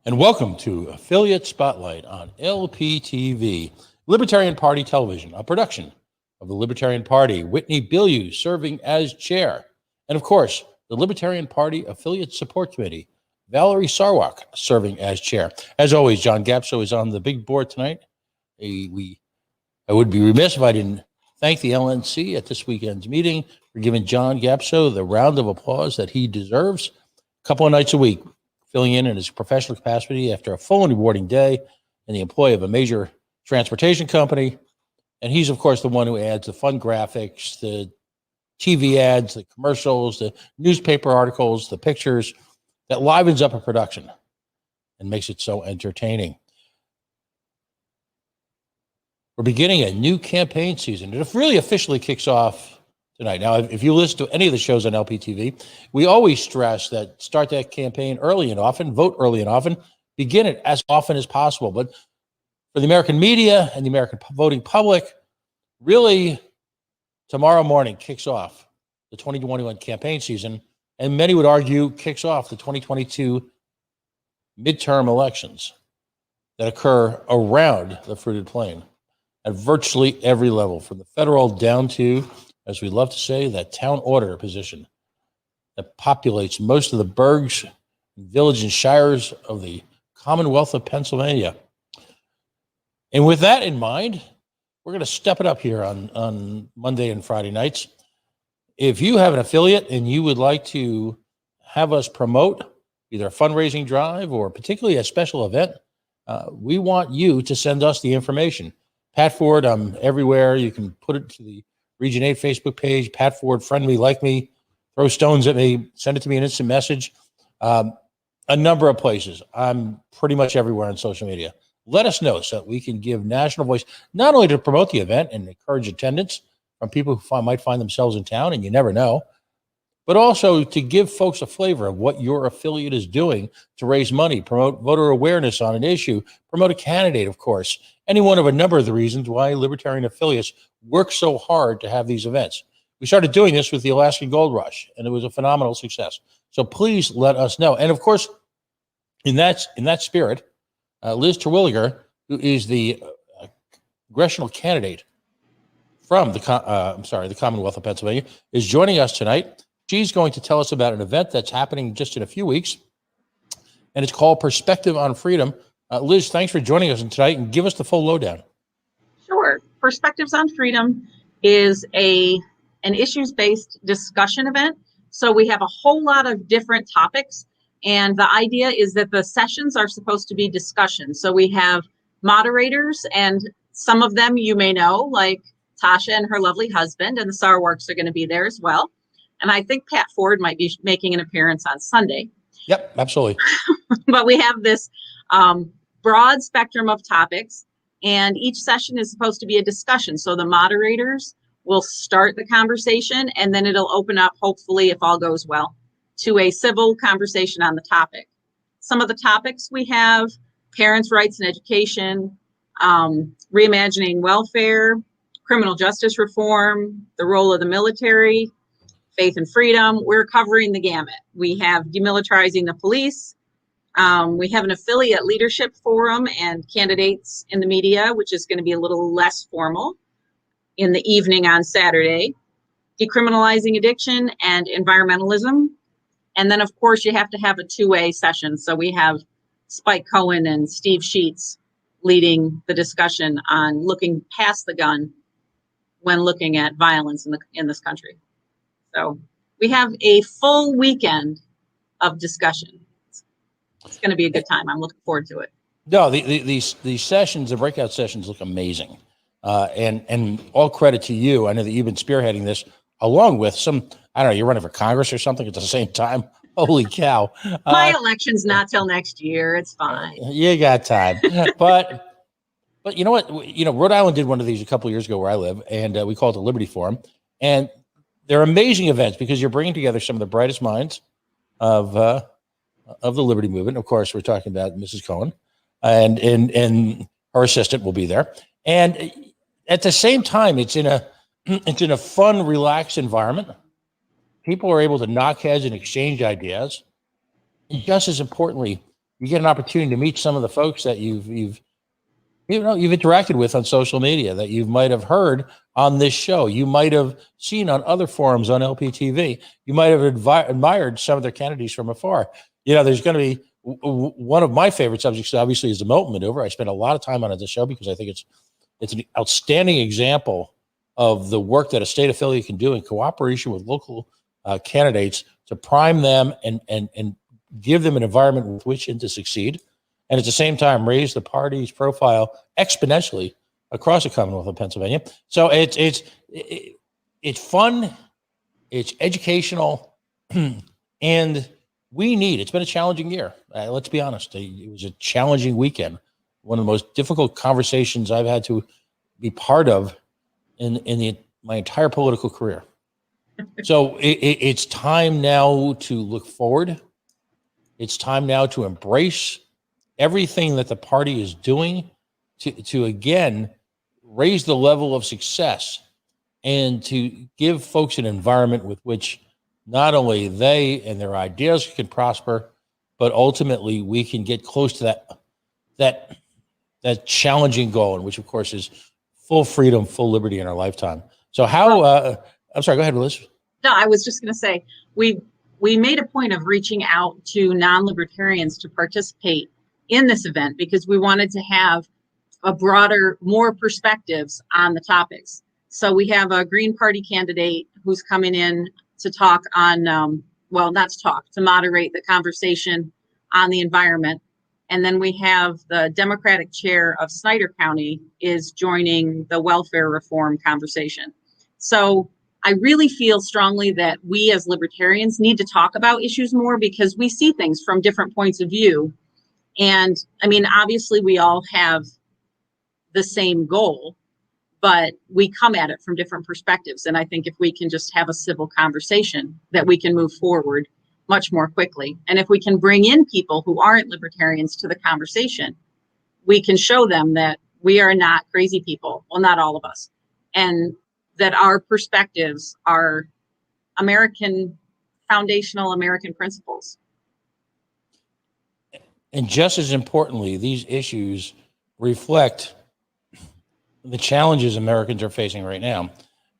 And welcome to Affiliate Spotlight on LPTV, Libertarian Party Television, a production of the Libertarian Party. Whitney Bilyeu serving as chair. And of course, the Libertarian Party Affiliate Support Committee, Valerie Sarwak serving as chair. As always, John Gapso is on the big board tonight. I would be remiss if I didn't thank the LNC at this weekend's meeting for giving John Gapso the round of applause that he deserves a couple of nights a week, filling in his professional capacity after a full and rewarding day in the employ of a major transportation company. And he's, of course, the one who adds the fun graphics, the TV ads, the commercials, the newspaper articles, the pictures that livens up a production and makes it so entertaining. We're beginning a new campaign season. It really officially kicks off tonight. Now, if you listen to any of the shows on LPTV, we always stress that start that campaign early and often, vote early and often, begin it as often as possible. But for the American media and the American voting public, really tomorrow morning kicks off the 2021 campaign season, and many would argue kicks off the 2022 midterm elections that occur around the fruited plain at virtually every level, from the federal down to, as we love to say, that town auditor position that populates most of the burgs, villages, and shires of the Commonwealth of Pennsylvania. And with that in mind, we're going to step it up here on Monday and Friday nights. If you have an affiliate and you would like to have us promote either a fundraising drive or particularly a special event, we want you to send us the information. Pat Ford, I'm everywhere. You can put it to the Region 8 Facebook page, Pat Ford, friend me, like me, throw stones at me, send it to me in instant message. A number of places. I'm pretty much everywhere on social media. Let us know so that we can give national voice, not only to promote the event and encourage attendance from people who might find themselves in town, and you never know, but also to give folks a flavor of what your affiliate is doing to raise money, promote voter awareness on an issue, promote a candidate, of course. Any one of a number of the reasons why Libertarian affiliates work so hard to have these events. We started doing this with the Alaskan Gold Rush, and it was a phenomenal success. So please let us know. And of course, in that spirit, Liz Terwilliger, who is the congressional candidate from the Commonwealth of Pennsylvania, is joining us tonight. She's going to tell us about an event that's happening just in a few weeks, and it's called Perspective on Freedom. Liz, thanks for joining us tonight, and give us the full lowdown. Sure. Perspectives on Freedom is an issues-based discussion event. So we have a whole lot of different topics, and the idea is that the sessions are supposed to be discussions. So we have moderators, and some of them you may know, like Tasha and her lovely husband, and the Sarwarks are going to be there as well. And I think Pat Ford might be making an appearance on Sunday. Yep, absolutely. But we have this broad spectrum of topics, and each session is supposed to be a discussion. So the moderators will start the conversation, and then it'll open up, hopefully, if all goes well, to a civil conversation on the topic. Some of the topics we have: parents' rights and education, reimagining welfare, criminal justice reform, the role of the military, faith and freedom. We're covering the gamut. We have demilitarizing the police. We have an affiliate leadership forum and candidates in the media, which is going to be a little less formal, in the evening on Saturday. Decriminalizing addiction and environmentalism. And then, of course, you have to have a two-way session. So we have Spike Cohen and Steve Sheets leading the discussion on looking past the gun when looking at violence in this country. So we have a full weekend of discussion. It's going to be a good time. I'm looking forward to it. No, these sessions, the breakout sessions, look amazing, and all credit to you. I know that you've been spearheading this along with some. I don't know, you're running for Congress or something at the same time. Holy cow! My election's not till next year. It's fine. You got time, but you know what? Rhode Island did one of these a couple of years ago where I live, and we call it the Liberty Forum, and they're amazing events because you're bringing together some of the brightest minds of the Liberty movement. Of course, we're talking about Mrs. Cohen, and her assistant will be there. And at the same time, it's in a fun, relaxed environment. People are able to knock heads and exchange ideas. And just as importantly, you get an opportunity to meet some of the folks that you've interacted with on social media, that you might have heard on this show, you might have seen on other forums on LPTV, you might have admired some of their candidates from afar. There's going to be one of my favorite subjects, obviously, is the Milton maneuver. I spend a lot of time on it this show because I think it's an outstanding example of the work that a state affiliate can do in cooperation with local candidates to prime them and give them an environment with which to succeed, and at the same time raise the party's profile exponentially across the Commonwealth of Pennsylvania. So it's fun, it's educational, and it's been a challenging year. Let's be honest. It was a challenging weekend. One of the most difficult conversations I've had to be part of in my entire political career. So it's time now to look forward. It's time now to embrace everything that the party is doing to again raise the level of success and to give folks an environment with which not only they and their ideas can prosper, but ultimately we can get close to that challenging goal, which of course is full freedom, full liberty in our lifetime. So I'm sorry, go ahead, Liz. No, I was just going to say, we made a point of reaching out to non-libertarians to participate in this event because we wanted to have a broader, more perspectives on the topics. So we have a Green Party candidate who's coming in to talk on, to moderate the conversation on the environment. And then we have the Democratic chair of Snyder County is joining the welfare reform conversation. So I really feel strongly that we as libertarians need to talk about issues more because we see things from different points of view. And I mean, obviously we all have the same goal, but we come at it from different perspectives. And I think if we can just have a civil conversation, that we can move forward much more quickly. And if we can bring in people who aren't libertarians to the conversation, we can show them that we are not crazy people. Well, not all of us. And that our perspectives are foundational American principles. And just as importantly, these issues reflect the challenges Americans are facing right now.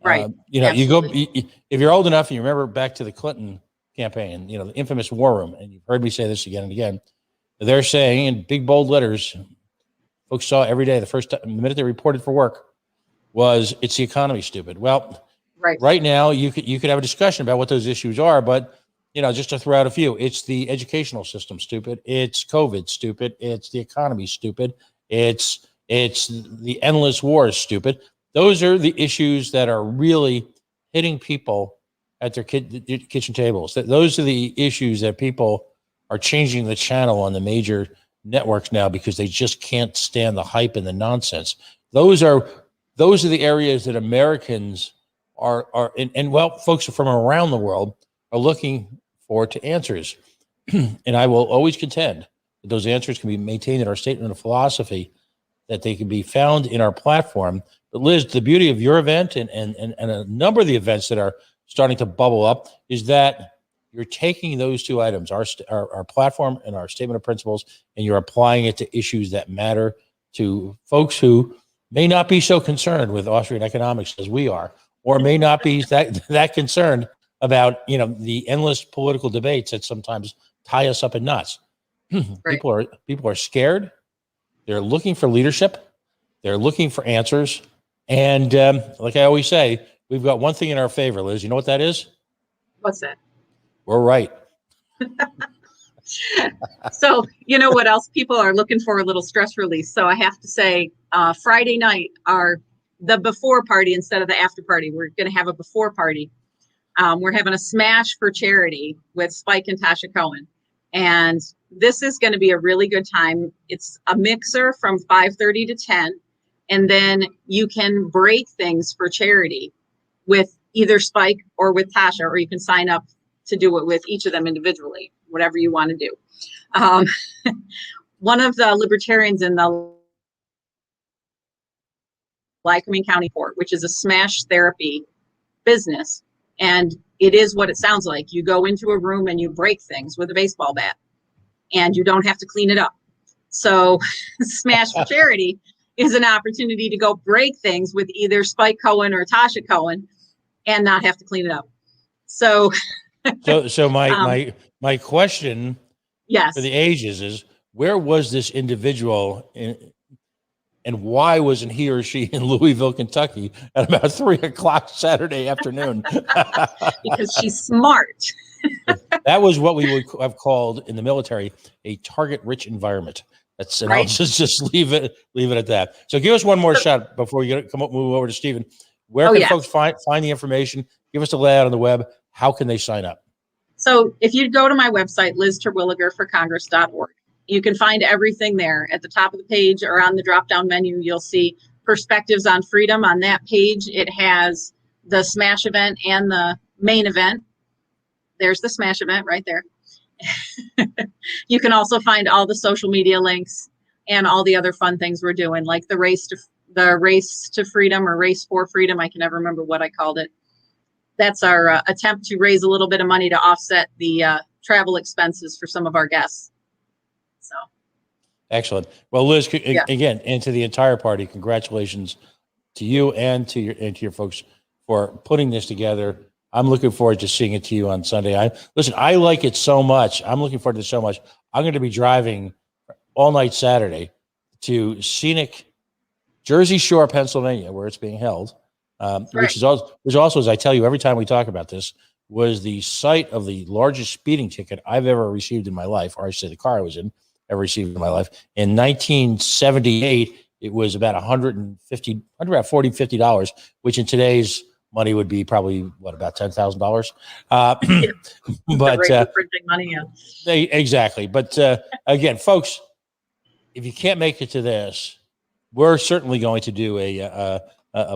Right. If you're old enough and you remember back to the Clinton campaign, the infamous war room, and you've heard me say this again and again, they're saying in big, bold letters, folks saw every day, the minute they reported for work, was it's the economy, stupid. Well, right now you could have a discussion about what those issues are, but just to throw out a few, it's the educational system, stupid. It's COVID, stupid. It's the economy, stupid. It's the endless wars, stupid. Those are the issues that are really hitting people at their kitchen tables. Those are the issues that people are changing the channel on the major networks now because they just can't stand the hype and the nonsense. Those are the areas that Americans folks from around the world are looking for answers. And I will always contend that those answers can be maintained in our statement of philosophy, that they can be found in our platform. But Liz, the beauty of your event and a number of the events that are starting to bubble up is that you're taking those two items, our platform and our statement of principles, and you're applying it to issues that matter to folks who may not be so concerned with Austrian economics as we are, or may not be that concerned about the endless political debates that sometimes tie us up in knots. Right. People are scared. They're looking for leadership. They're looking for answers. And like I always say, we've got one thing in our favor, Liz. You know what that is? What's that? We're right. So you know what else? People are looking for a little stress release. So I have to say, Friday night are the before party instead of the after party. We're going to have a before party. We're having a smash for charity with Spike and Tasha Cohen. And this is going to be a really good time. It's a mixer from 5:30 to 10. And then you can break things for charity with either Spike or with Tasha, or you can sign up to do it with each of them individually, whatever you want to do. One of the libertarians in the Lycoming County Court, which is a smash therapy business. And it is what it sounds like. You go into a room and you break things with a baseball bat. and you don't have to clean it up. So Smash for Charity is an opportunity to go break things with either Spike Cohen or Tasha Cohen and not have to clean it up. So my question yes, for the ages is, where was this individual and why wasn't he or she in Louisville, Kentucky at about 3:00 Saturday afternoon? because she's smart. That was what we would have called in the military a target-rich environment. And Right. I'll just leave it at that. So give us one more shot before we move over to Stephen. Where can folks find the information? Give us the layout on the web. How can they sign up? So if you go to my website, lizterwilligerforcongress.org, you can find everything there. At the top of the page or on the drop-down menu, you'll see Perspectives on Freedom. On that page, it has the Smash event and the main event. There's the Smash event right there. You can also find all the social media links and all the other fun things we're doing, like the race to freedom or race for freedom. I can never remember what I called it. That's our attempt to raise a little bit of money to offset the travel expenses for some of our guests. So, excellent. Well, Liz, again, and to the entire party, congratulations to you and to your folks for putting this together. I'm looking forward to seeing it to you on Sunday. I like it so much. I'm looking forward to it so much. I'm going to be driving all night Saturday to scenic Jersey Shore, Pennsylvania, where it's being held, which also, as I tell you every time we talk about this, was the site of the largest speeding ticket I've ever received in my life, or I say the car I was in ever received in my life. In 1978, it was about $50, which in today's money would be probably about $10,000. But printing money, exactly. But again, folks, if you can't make it to this, we're certainly going to do a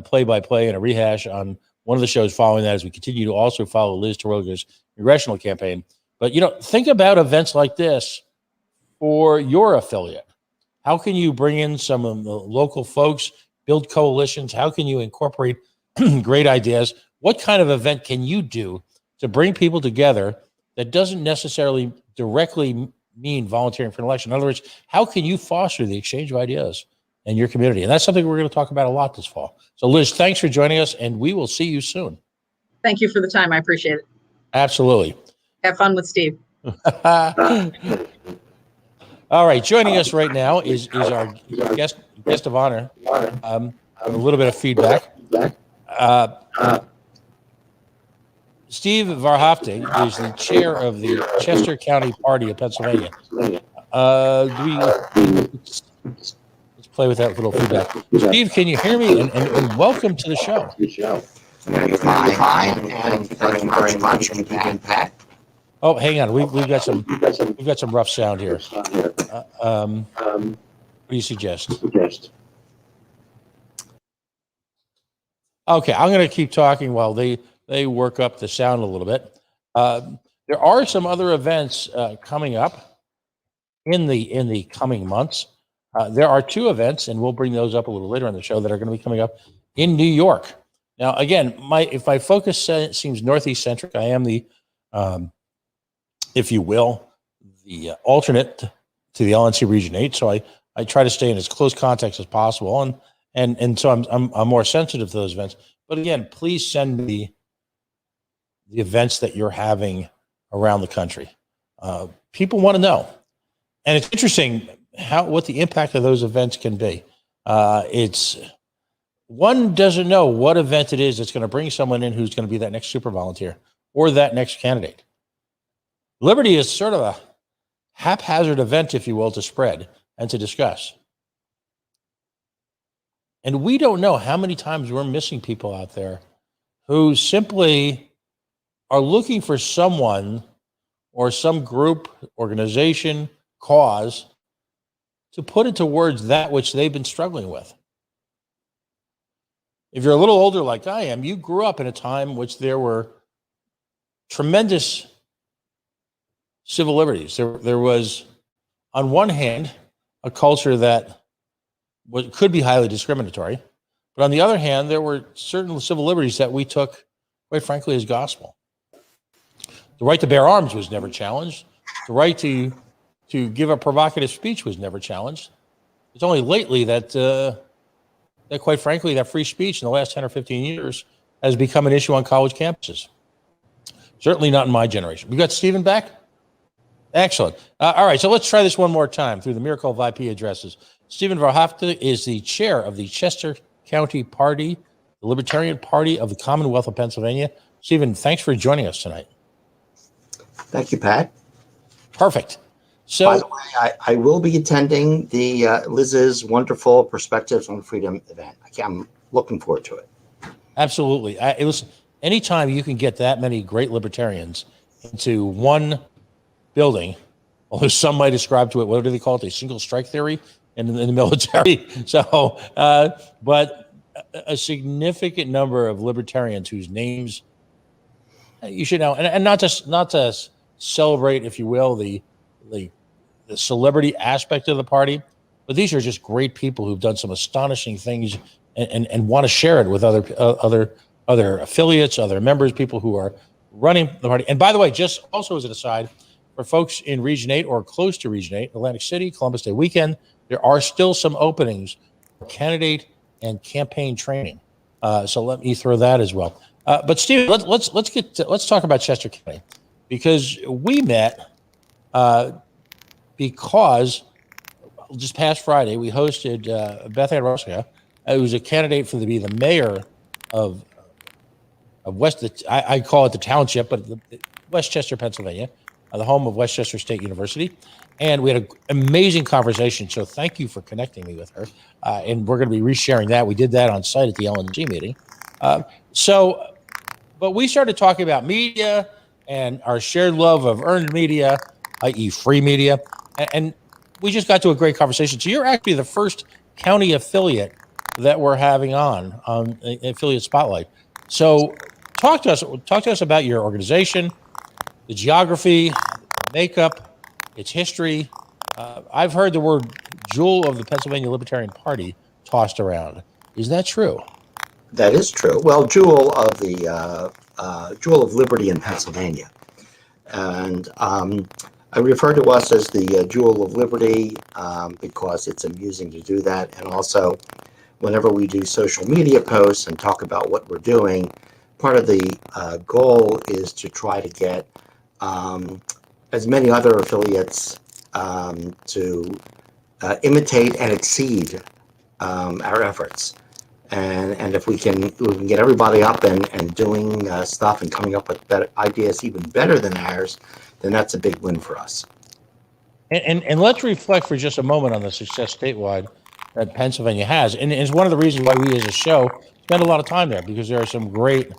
play-by-play and a rehash on one of the shows following that, as we continue to also follow Liz Terwilliger's congressional campaign. But think about events like this for your affiliate. How can you bring in some of the local folks, build coalitions? How can you incorporate great ideas? What kind of event can you do to bring people together that doesn't necessarily directly mean volunteering for an election? In other words, how can you foster the exchange of ideas in your community? And that's something we're going to talk about a lot this fall. So Liz, thanks for joining us, and we will see you soon. Thank you for the time. I appreciate it. Absolutely. Have fun with Steve. All right. Joining us right now is our guest of honor. A little bit of feedback. Steve Wahrhaftig is the chair of the Chester County Party of Pennsylvania. Let's play with that little feedback. Steve, can you hear me? And welcome to the show. Fine, and thank you very much, Pat. Oh, hang on. We've got some rough sound here. What do you suggest? Okay, I'm going to keep talking while they work up the sound a little bit. There are some other events coming up in the coming months. There are two events, and we'll bring those up a little later on the show, that are going to be coming up in New York. Now, again, if my focus seems northeast centric, I am the, if you will, the alternate to the LNC Region 8. So I try to stay in as close context as possible, and so I'm more sensitive to those events. But again, please send me the events that you're having around the country. People want to know, and it's interesting what the impact of those events can be. It's one doesn't know what event it is that's going to bring someone in who's going to be that next super volunteer or that next candidate. Liberty is sort of a haphazard event, if you will, to spread and to discuss. And we don't know how many times we're missing people out there who simply are looking for someone or some group, organization, cause to put into words that which they've been struggling with. If you're a little older like I am, you grew up in a time which there were tremendous civil liberties. There was, on one hand, a culture that could be highly discriminatory, but on the other hand, there were certain civil liberties that we took, quite frankly, as gospel. The right to bear arms was never challenged. The right to to give a provocative speech was never challenged. It's only lately that, that quite frankly, that free speech in the last 10 or 15 years has become an issue on college campuses. Certainly not in my generation. We got Stephen back? Excellent. All right, so let's try this one more time through the miracle of IP addresses. Stephen Wahrhaftig is the chair of the Chester County Party, the Libertarian Party of the Commonwealth of Pennsylvania. Stephen, thanks for joining us tonight. Thank you, Pat. Perfect. So, by the way, I will be attending the Liz's wonderful Perspectives on Freedom event. I'm looking forward to it. absolutely. Listen, anytime you can get that many great libertarians into one building, although some might ascribe to it, what do they call it? A single strike theory in the military. So, but a significant number of libertarians whose names you should know, and not to celebrate, if you will, the celebrity aspect of the party, but these are just great people who've done some astonishing things and want to share it with other affiliates, other members, people who are running the party. And by the way, just also as an aside, for folks in Region 8 or close to Region 8, Atlantic City, Columbus Day weekend, there are still some openings for candidate and campaign training. So let me throw that as well. But Steve, let's talk about Chester County, because we met because just past Friday we hosted Beth Ann Roska, who's a candidate for to be the mayor of West. I call it the township, but Westchester, Pennsylvania, the home of Westchester State University. And we had an amazing conversation. So thank you for connecting me with her. And we're going to be resharing that. We did that on site at the LNG meeting. But we started talking about media and our shared love of earned media, i.e. free media. And we just got to a great conversation. So you're actually the first county affiliate that we're having on Affiliate Spotlight. So talk to us about your organization, the geography, makeup, its history. I've heard the word jewel of the Pennsylvania Libertarian Party tossed around. Is that true? That is true. Well, jewel of liberty in Pennsylvania. And I refer to us as the jewel of liberty because it's amusing to do that. And also, whenever we do social media posts and talk about what we're doing, part of the goal is to try to get as many other affiliates to imitate and exceed our efforts. And if we can get everybody up and doing stuff and coming up with better ideas, even better than ours, then that's a big win for us. And let's reflect for just a moment on the success statewide that Pennsylvania has. And it's one of the reasons why we as a show spend a lot of time there, because there are some great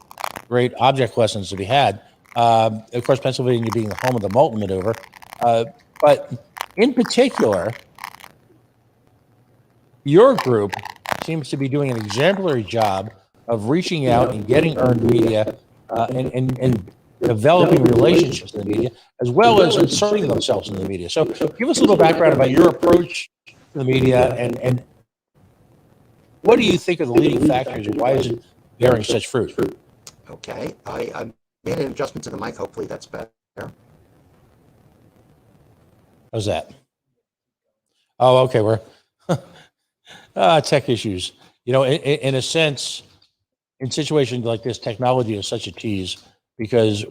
object lessons to be had. Of course, Pennsylvania being the home of the Moulton Maneuver. But in particular, your group seems to be doing an exemplary job of reaching out and getting earned media and developing relationships in the media, as well as inserting themselves in the media. So give us a little background about your approach to the media and what do you think are the leading factors and why is it bearing such fruit? Okay, I made an adjustment to the mic. Hopefully that's better. How's that? Oh, okay. We're tech issues. You know, in a sense, in situations like this, technology is such a tease because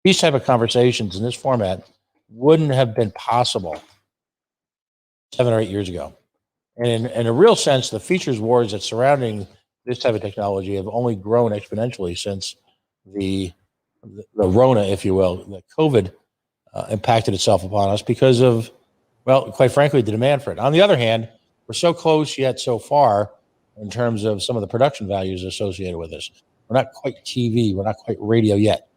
these type of conversations in this format wouldn't have been possible 7 or 8 years ago. And in a real sense, the features wars that surrounding this type of technology have only grown exponentially since the Rona, if you will, the COVID impacted itself upon us because of, well, quite frankly, the demand for it. On the other hand, we're so close yet so far in terms of some of the production values associated with this. We're not quite TV, we're not quite radio yet,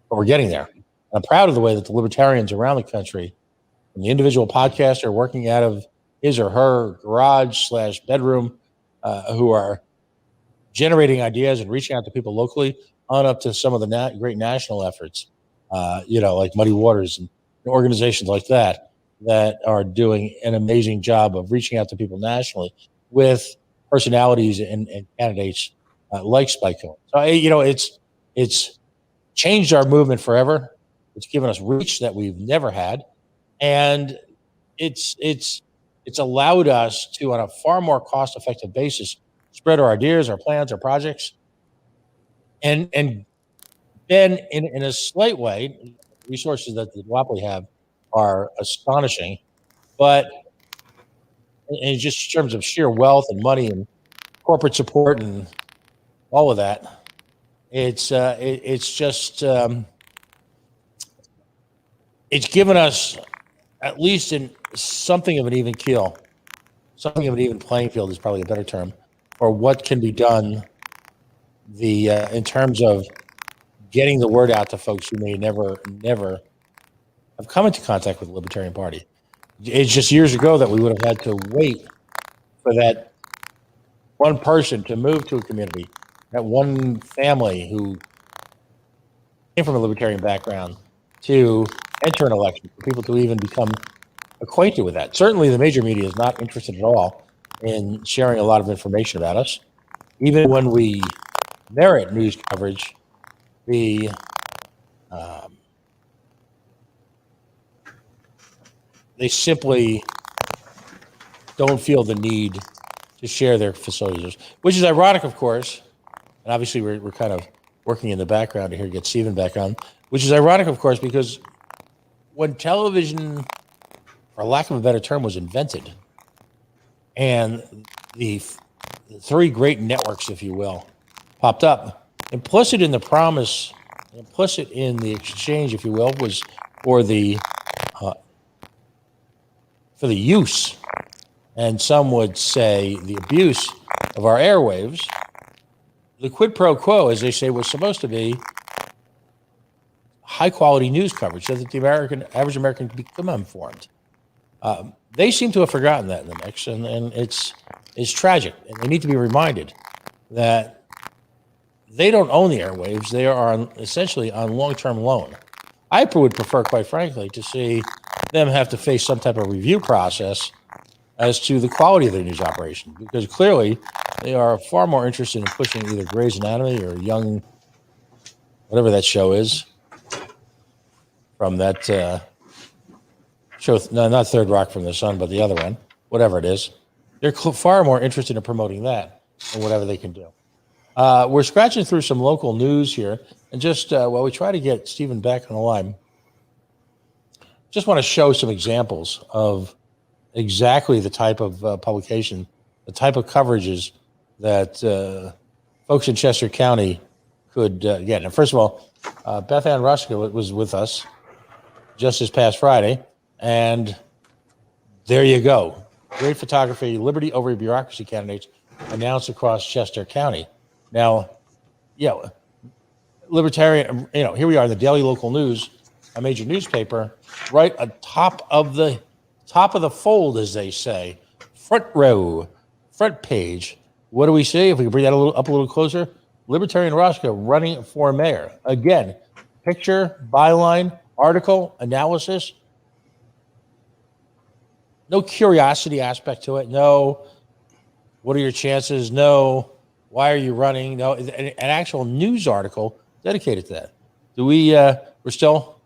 but we're getting there. I'm proud of the way that the libertarians around the country and the individual podcaster working out of his or her garage / bedroom who are generating ideas and reaching out to people locally on up to some of the great national efforts, like Muddy Waters and organizations like that are doing an amazing job of reaching out to people nationally with personalities and candidates like Spike Cohen. So, it's changed our movement forever. It's given us reach that we've never had. And it's allowed us to, on a far more cost-effective basis, spread our ideas, our plans, our projects, and then in a slight way, resources that the duopoly have are astonishing, but in just terms of sheer wealth and money and corporate support and all of that, it's just it's given us at least in something of an even keel, something of an even playing field is probably a better term, for what can be done in terms of getting the word out to folks who may never have come into contact with the Libertarian Party. It's just years ago that we would have had to wait for that one person to move to a community, that one family who came from a libertarian background to enter an election, for people to even become acquainted with that. Certainly, the major media is not interested at all in sharing a lot of information about us. Even when we merit news coverage, the they simply don't feel the need to share their facilities, which is ironic, of course. And obviously, we're kind of working in the background to here get Stephen back on, which is ironic, of course, because when television, for lack of a better term, was invented, and the three great networks, if you will, popped up, implicit in the promise, implicit in the exchange, if you will, was for the use, and some would say the abuse of our airwaves. The quid pro quo, as they say, was supposed to be high quality news coverage so that the average American could become informed. They seem to have forgotten that in the mix, and it's tragic. And they need to be reminded that they don't own the airwaves. They are essentially on long-term loan. I would prefer, quite frankly, to see them have to face some type of review process as to the quality of their news operation, because clearly they are far more interested in pushing either Grey's Anatomy or Young, whatever that show is, from that show, no, not Third Rock from the Sun, but the other one, whatever it is. They're far more interested in promoting that than whatever they can do. We're scratching through some local news here, and just while we try to get Stephen back on the line, just want to show some examples of exactly the type of publication, the type of coverages that folks in Chester County could get. And first of all, Beth Ann Ruska was with us just this past Friday, and there you go. Great photography, liberty over bureaucracy candidates announced across Chester County. Now, yeah, libertarian, here we are in the daily local news, a major newspaper, right atop of the fold, as they say, front row, front page. What do we see? If we can bring that up a little closer, Libertarian Roscoe running for mayor. Again, picture, byline, article, analysis. No curiosity aspect to it. No, what are your chances? No, why are you running? No, an actual news article dedicated to that. Do we, we're still?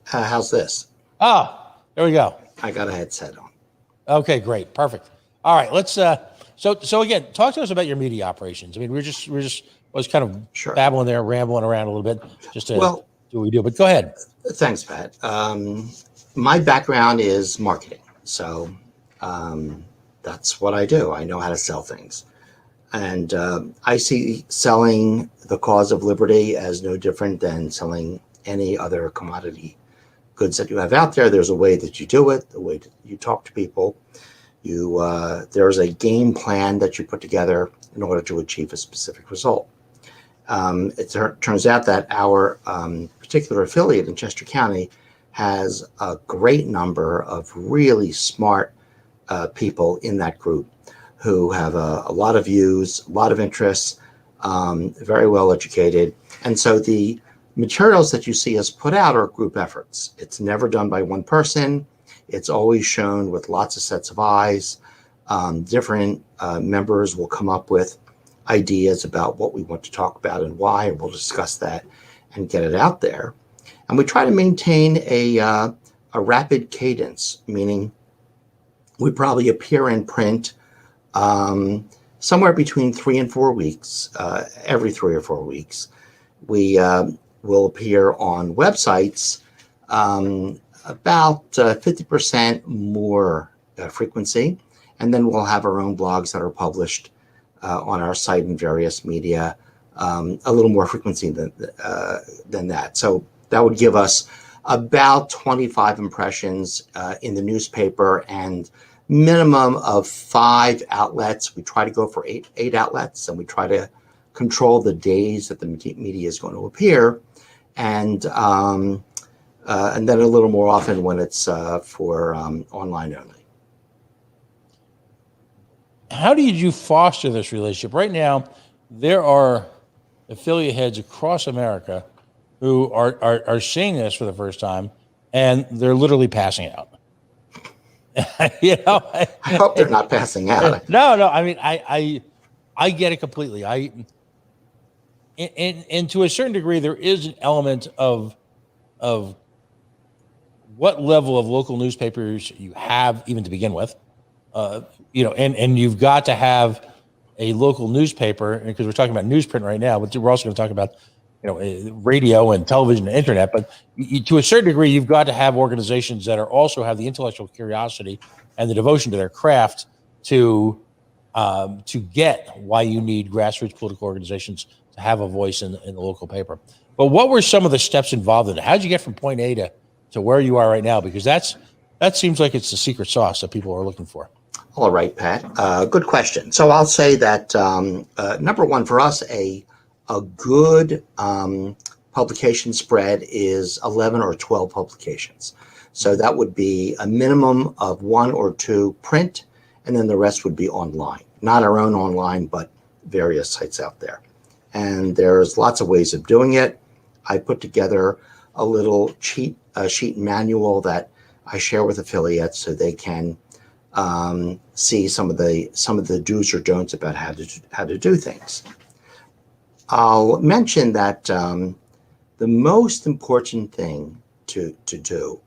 How's this? There we go. I got a headset on. Okay, great. Perfect. All right, let's, so again, talk to us about your media operations. I mean, was kind of babbling there, rambling around a little bit just to do what we do, but go ahead. Thanks, Pat. My background is marketing. So that's what I do. I know how to sell things. And I see selling the cause of liberty as no different than selling any other commodity goods that you have out there. There's a way that you do it, the way that you talk to people. There's a game plan that you put together in order to achieve a specific result. It turns out that our particular affiliate in Chester County has a great number of really smart people in that group who have a lot of views, a lot of interests, very well educated. And so the materials that you see us put out are group efforts. It's never done by one person. It's always shown with lots of sets of eyes. Different members will come up with ideas about what we want to talk about and why, and we'll discuss that and get it out there. And we try to maintain a a rapid cadence, meaning we probably appear in print somewhere between 3 and 4 weeks, every 3 or 4 weeks. We will appear on websites about 50% more frequency, and then we'll have our own blogs that are published on our site and various media, a little more frequency than that. So that would give us about 25 impressions in the newspaper and minimum of 5 outlets. We try to go for eight outlets, and we try to control the days that the media is going to appear, and then a little more often when it's for online only. How did you foster this relationship? Right now, there are affiliate heads across America who are seeing this for the first time, and they're literally passing out. You know, I hope they're not passing out. No. I mean, I get it completely. And to a certain degree, there is an element of what level of local newspapers you have, even to begin with. You know, and you've got to have a local newspaper, because we're talking about newsprint right now, but we're also going to talk about, you know, radio and television and internet. But to a certain degree, you've got to have organizations that are also have the intellectual curiosity and the devotion to their craft to get why you need grassroots political organizations to have a voice in the local paper. But what were some of the steps involved in it? How did you get from point A to where you are right now? Because that seems like it's the secret sauce that people are looking for. All right, Pat. Good question. So I'll say that number one for us, a good publication spread is 11 or 12 publications. So that would be a minimum of 1 or 2 print, and then the rest would be online. Not our own online, but various sites out there. And there's lots of ways of doing it. I put together a little sheet manual that I share with affiliates so they can see some of the do's or don'ts about how to do things. I'll mention that the most important thing to do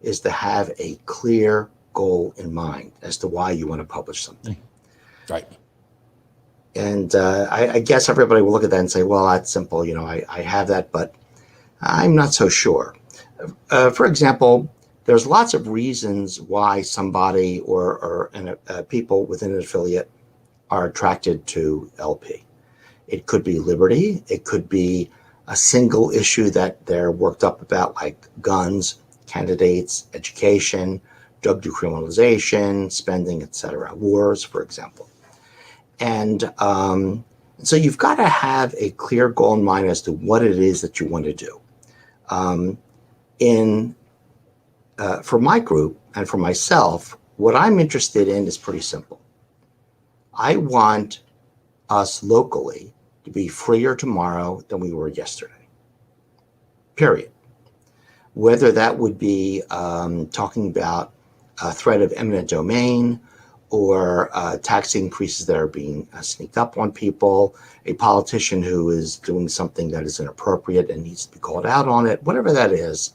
is to have a clear goal in mind as to why you want to publish something. Right. And I guess everybody will look at that and say, well, that's simple. You know, I have that, but I'm not so sure. For example, there's lots of reasons why somebody or people within an affiliate are attracted to LP. It could be liberty. It could be a single issue that they're worked up about, like guns, candidates, education, drug decriminalization, spending, etc., wars, for example. And so you've got to have a clear goal in mind as to what it is that you want to do. For my group and for myself, what I'm interested in is pretty simple. I want us locally to be freer tomorrow than we were yesterday. Period. Whether that would be talking about a threat of eminent domain or tax increases that are being sneaked up on people, a politician who is doing something that is inappropriate and needs to be called out on it, whatever that is,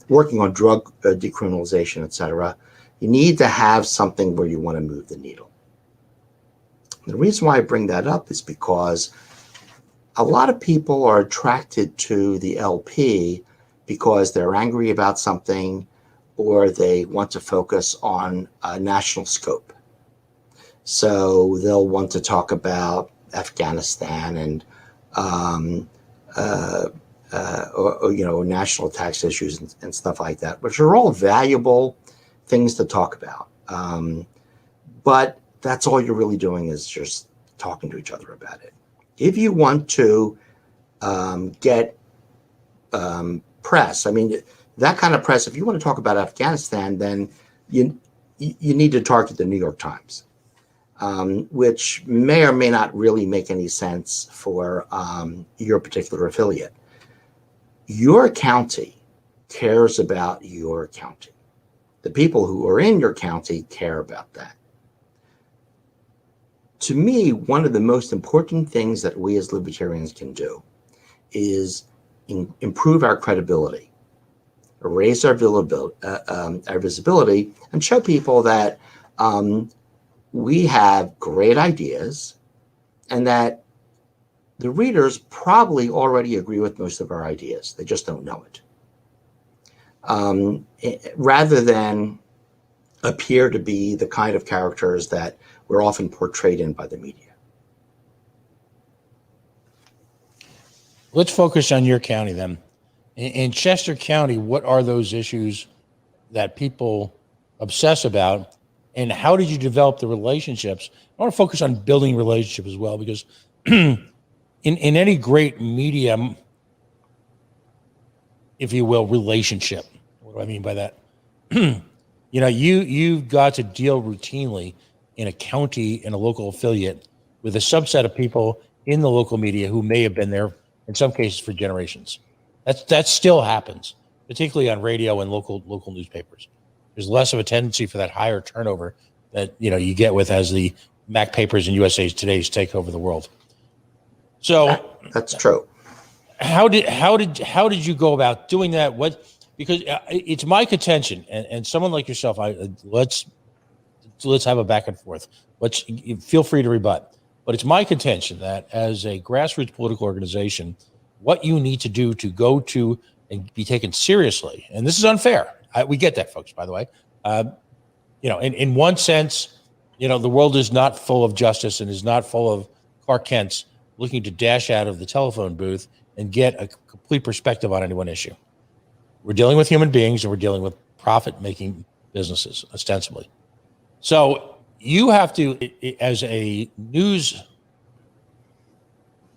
working on drug decriminalization, etc. You need to have something where you want to move the needle. The reason why I bring that up is because a lot of people are attracted to the LP because they're angry about something or they want to focus on a national scope. So they'll want to talk about Afghanistan and or you know, national tax issues and stuff like that, which are all valuable things to talk about. But that's all you're really doing is just talking to each other about it. If you want to get press, I mean, that kind of press, if you want to talk about Afghanistan, then you need to target the New York Times, which may or may not really make any sense for your particular affiliate. Your county cares about your county. The people who are in your county care about that. To me, one of the most important things that we as libertarians can do is improve our credibility. raise our visibility, and show people that we have great ideas and that the readers probably already agree with most of our ideas. They just don't know it. Rather than appear to be the kind of characters that we're often portrayed in by the media. Let's focus on your county then. In Chester County, what are those issues that people obsess about, and how did you develop the relationships? I want to focus on building relationships as well, because in any great medium, if you will, relationship, what do I mean by that? You've got to deal routinely in a county, in a local affiliate, with a subset of people in the local media who may have been there, in some cases, for generations. That still happens, particularly on radio and local newspapers. There's less of a tendency for that higher turnover that you get with as the Mac papers and USA Today's take over the world. So that's true. How did you go about doing that? Because it's my contention, and someone like yourself, let's have a back and forth. Feel free to rebut. But it's my contention that as a grassroots political organization, what you need to do to go to and be taken seriously, and this is unfair. We get that, folks, by the way. In one sense, the world is not full of justice and is not full of Clark Kents looking to dash out of the telephone booth and get a complete perspective on any one issue. We're dealing with human beings, and we're dealing with profit-making businesses, ostensibly. So you have to, as a news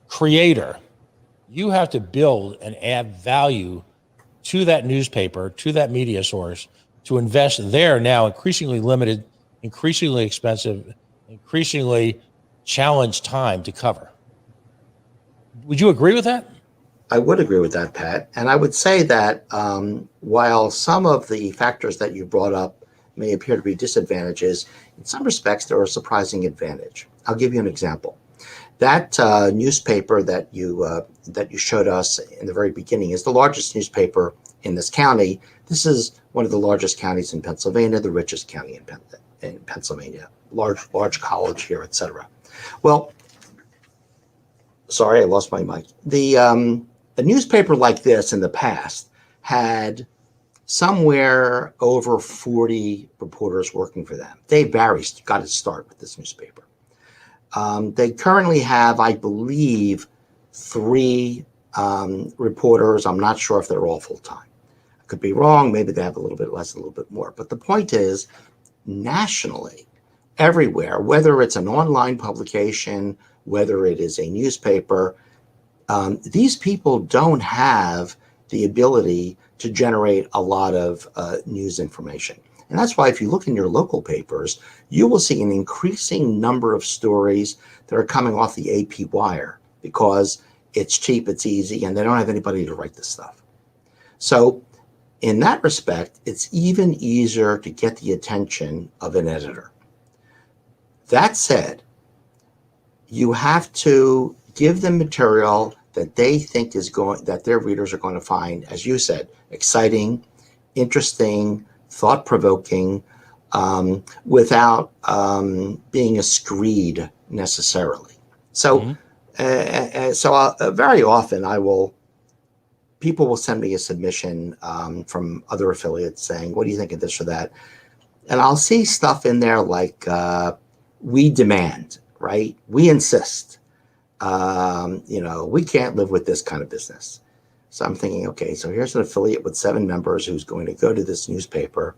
creator, you have to build and add value to that newspaper, to that media source, to invest their now increasingly limited, increasingly expensive, increasingly challenged time to cover. Would you agree with that? I would agree with that, Pat. And I would say that while some of the factors that you brought up may appear to be disadvantages, in some respects, they're a surprising advantage. I'll give you an example. That newspaper that you showed us in the very beginning is the largest newspaper in this county. This is one of the largest counties in Pennsylvania, the richest county in Pennsylvania, large college here, etc. Well, sorry, I lost my mic. A newspaper like this in the past had somewhere over 40 reporters working for them. Dave Barry got his start with this newspaper. They currently have, I believe, 3 reporters. I'm not sure if they're all full-time. I could be wrong. Maybe they have a little bit less, a little bit more. But the point is, nationally, everywhere, whether it's an online publication, whether it is a newspaper, these people don't have the ability to generate a lot of news information. And that's why if you look in your local papers, you will see an increasing number of stories that are coming off the AP wire because it's cheap, it's easy, and they don't have anybody to write this stuff. So in that respect, it's even easier to get the attention of an editor. That said, you have to give them material that they think that their readers are going to find, as you said, exciting, interesting, thought-provoking, without being a screed necessarily. So, very often people will send me a submission from other affiliates saying, "What do you think of this or that?" And I'll see stuff in there like, "We demand," right? "We insist." "We can't live with this kind of business." So I'm thinking, okay, so here's an affiliate with 7 members who's going to go to this newspaper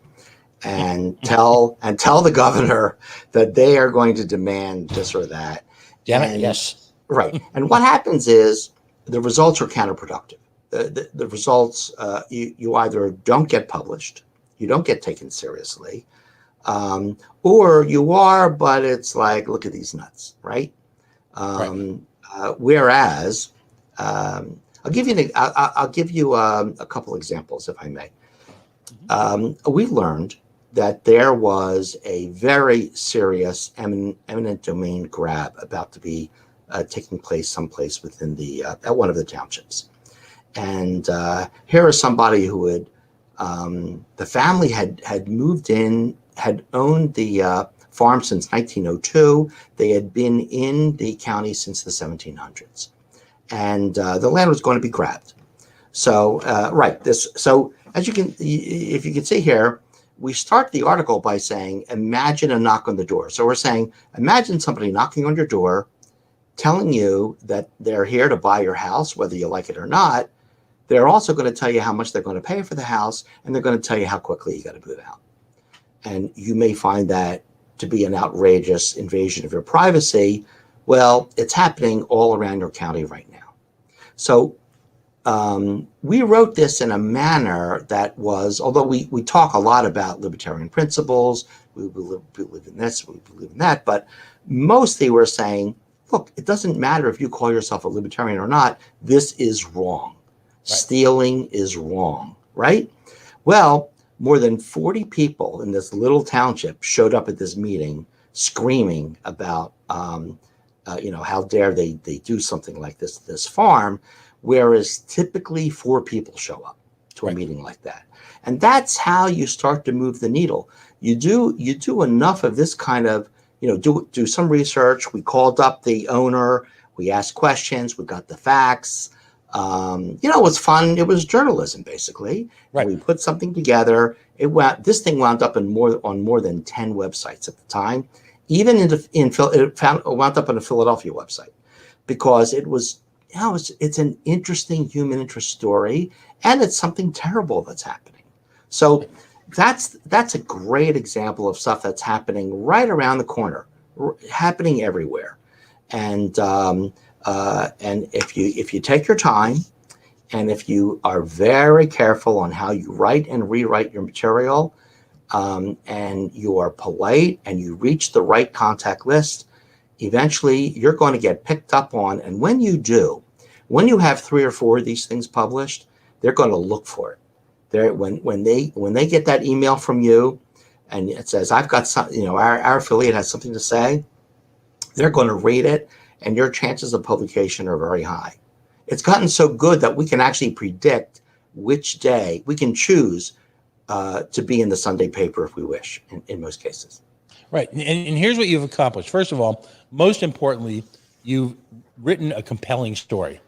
and tell the governor that they are going to demand this or that. Damn it, yes. Right. And what happens is the results are counterproductive. The results, you either don't get published, you don't get taken seriously, or you are, but it's like, look at these nuts, right? Whereas, I'll give you a couple examples, if I may. We learned that there was a very serious eminent domain grab about to be taking place someplace within at one of the townships. And here is somebody who had The family had moved in, had owned the farm since 1902. They had been in the county since the 1700s, and the land was going to be grabbed. So, So as you can, if you can see here, we start the article by saying, imagine a knock on the door. So we're saying, imagine somebody knocking on your door, telling you that they're here to buy your house, whether you like it or not. They're also going to tell you how much they're going to pay for the house, and they're going to tell you how quickly you got to move out. And you may find that to be an outrageous invasion of your privacy. Well, it's happening all around your county right now. So we wrote this in a manner that was, although we talk a lot about libertarian principles, we believe in this, we believe in that, but mostly we're saying, look, it doesn't matter if you call yourself a libertarian or not, this is wrong. Right. Stealing is wrong, right? Well, more than 40 people in this little township showed up at this meeting screaming about, how dare they do something like this farm, whereas typically 4 people show up to a meeting like that. And that's how you start to move the needle. You do enough of this kind of, do some research. We called up the owner, we asked questions, we got the facts. It was fun. It was journalism, basically. Right. We put something together. This thing wound up on more than 10 websites at the time. Even it wound up on a Philadelphia website, because it was, it's an interesting human interest story, and it's something terrible that's happening. So that's a great example of stuff that's happening right around the corner, happening everywhere. And if you take your time, and if you are very careful on how you write and rewrite your material, and you are polite and you reach the right contact list, eventually you're going to get picked up on. And when you do, when you have 3 or 4 of these things published, they're going to look for it. When they get that email from you and it says, I've got some, our affiliate has something to say, they're going to read it, and your chances of publication are very high. It's gotten so good that we can actually predict which day we can choose to be in the Sunday paper if we wish, in most cases. Right. And here's what you've accomplished. First of all, most importantly, you've written a compelling story.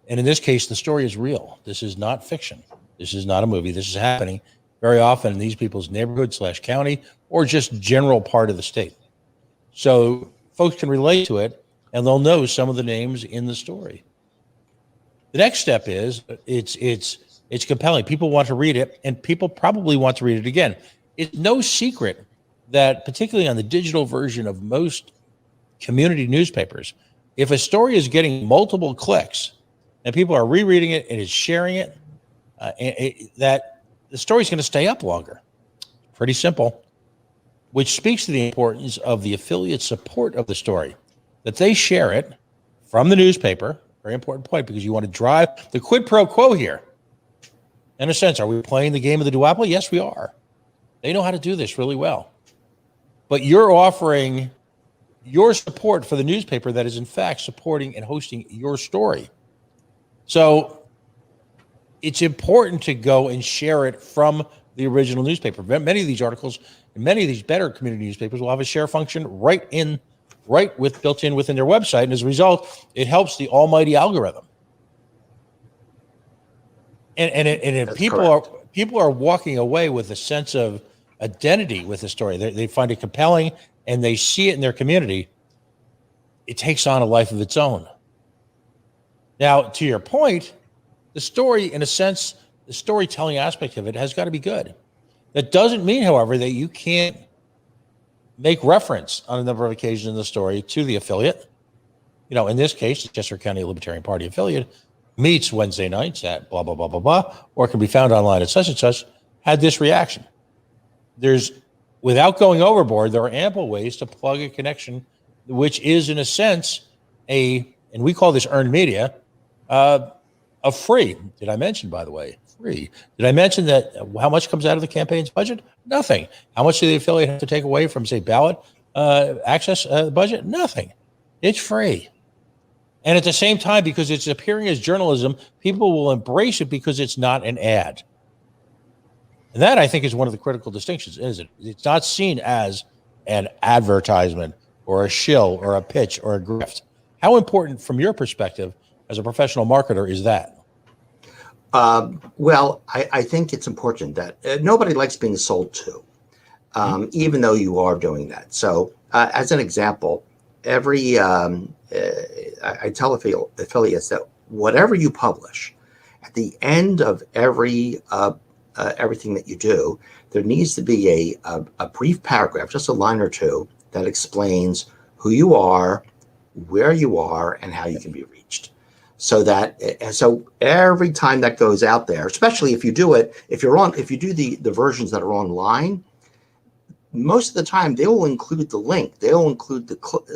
And in this case, the story is real. This is not fiction. This is not a movie. This is happening very often in these people's neighborhood/county or just general part of the state. So folks can relate to it, and they'll know some of the names in the story. The next step is it's compelling. People want to read it, and people probably want to read it again. It's no secret that, particularly on the digital version of most community newspapers, if a story is getting multiple clicks and people are rereading it and is sharing it, that the story's going to stay up longer. Pretty simple, which speaks to the importance of the affiliate support of the story, that they share it from the newspaper. Very important point, because you want to drive the quid pro quo here. In a sense, are we playing the game of the duopoly? Yes, we are. They know how to do this really well. But you're offering your support for the newspaper that is in fact supporting and hosting your story. So it's important to go and share it from the original newspaper. Many of these articles and many of these better community newspapers will have a share function built in within their website. And as a result, it helps the almighty algorithm. And people are walking away with a sense of identity with the story. They find it compelling, and they see it in their community. It takes on a life of its own. Now, to your point, the story, in a sense, the storytelling aspect of it has got to be good. That doesn't mean, however, that you can't make reference on a number of occasions in the story to the affiliate. In this case, the Chester County Libertarian Party affiliate meets Wednesday nights at blah, blah, blah, blah, blah, or can be found online at such and such, had this reaction. Without going overboard, there are ample ways to plug a connection, which is, in a sense, and we call this earned media, a free. Did I mention, by the way, free? Did I mention that how much comes out of the campaign's budget? Nothing. How much do the affiliate have to take away from, say, ballot access budget? Nothing. It's free. And at the same time, because it's appearing as journalism, people will embrace it because it's not an ad. And that, I think, is one of the critical distinctions, isn't it? It's not seen as an advertisement or a shill or a pitch or a grift. How important, from your perspective as a professional marketer, is that? Well, I think it's important that nobody likes being sold to, even though you are doing that. So, as an example, I tell affiliates that whatever you publish, at the end of everything that you do, there needs to be a brief paragraph, just a line or two, that explains who you are, where you are, and how you can be reached. So every time that goes out there, especially if you do it, if you do the versions that are online, most of the time they will include the link. They'll include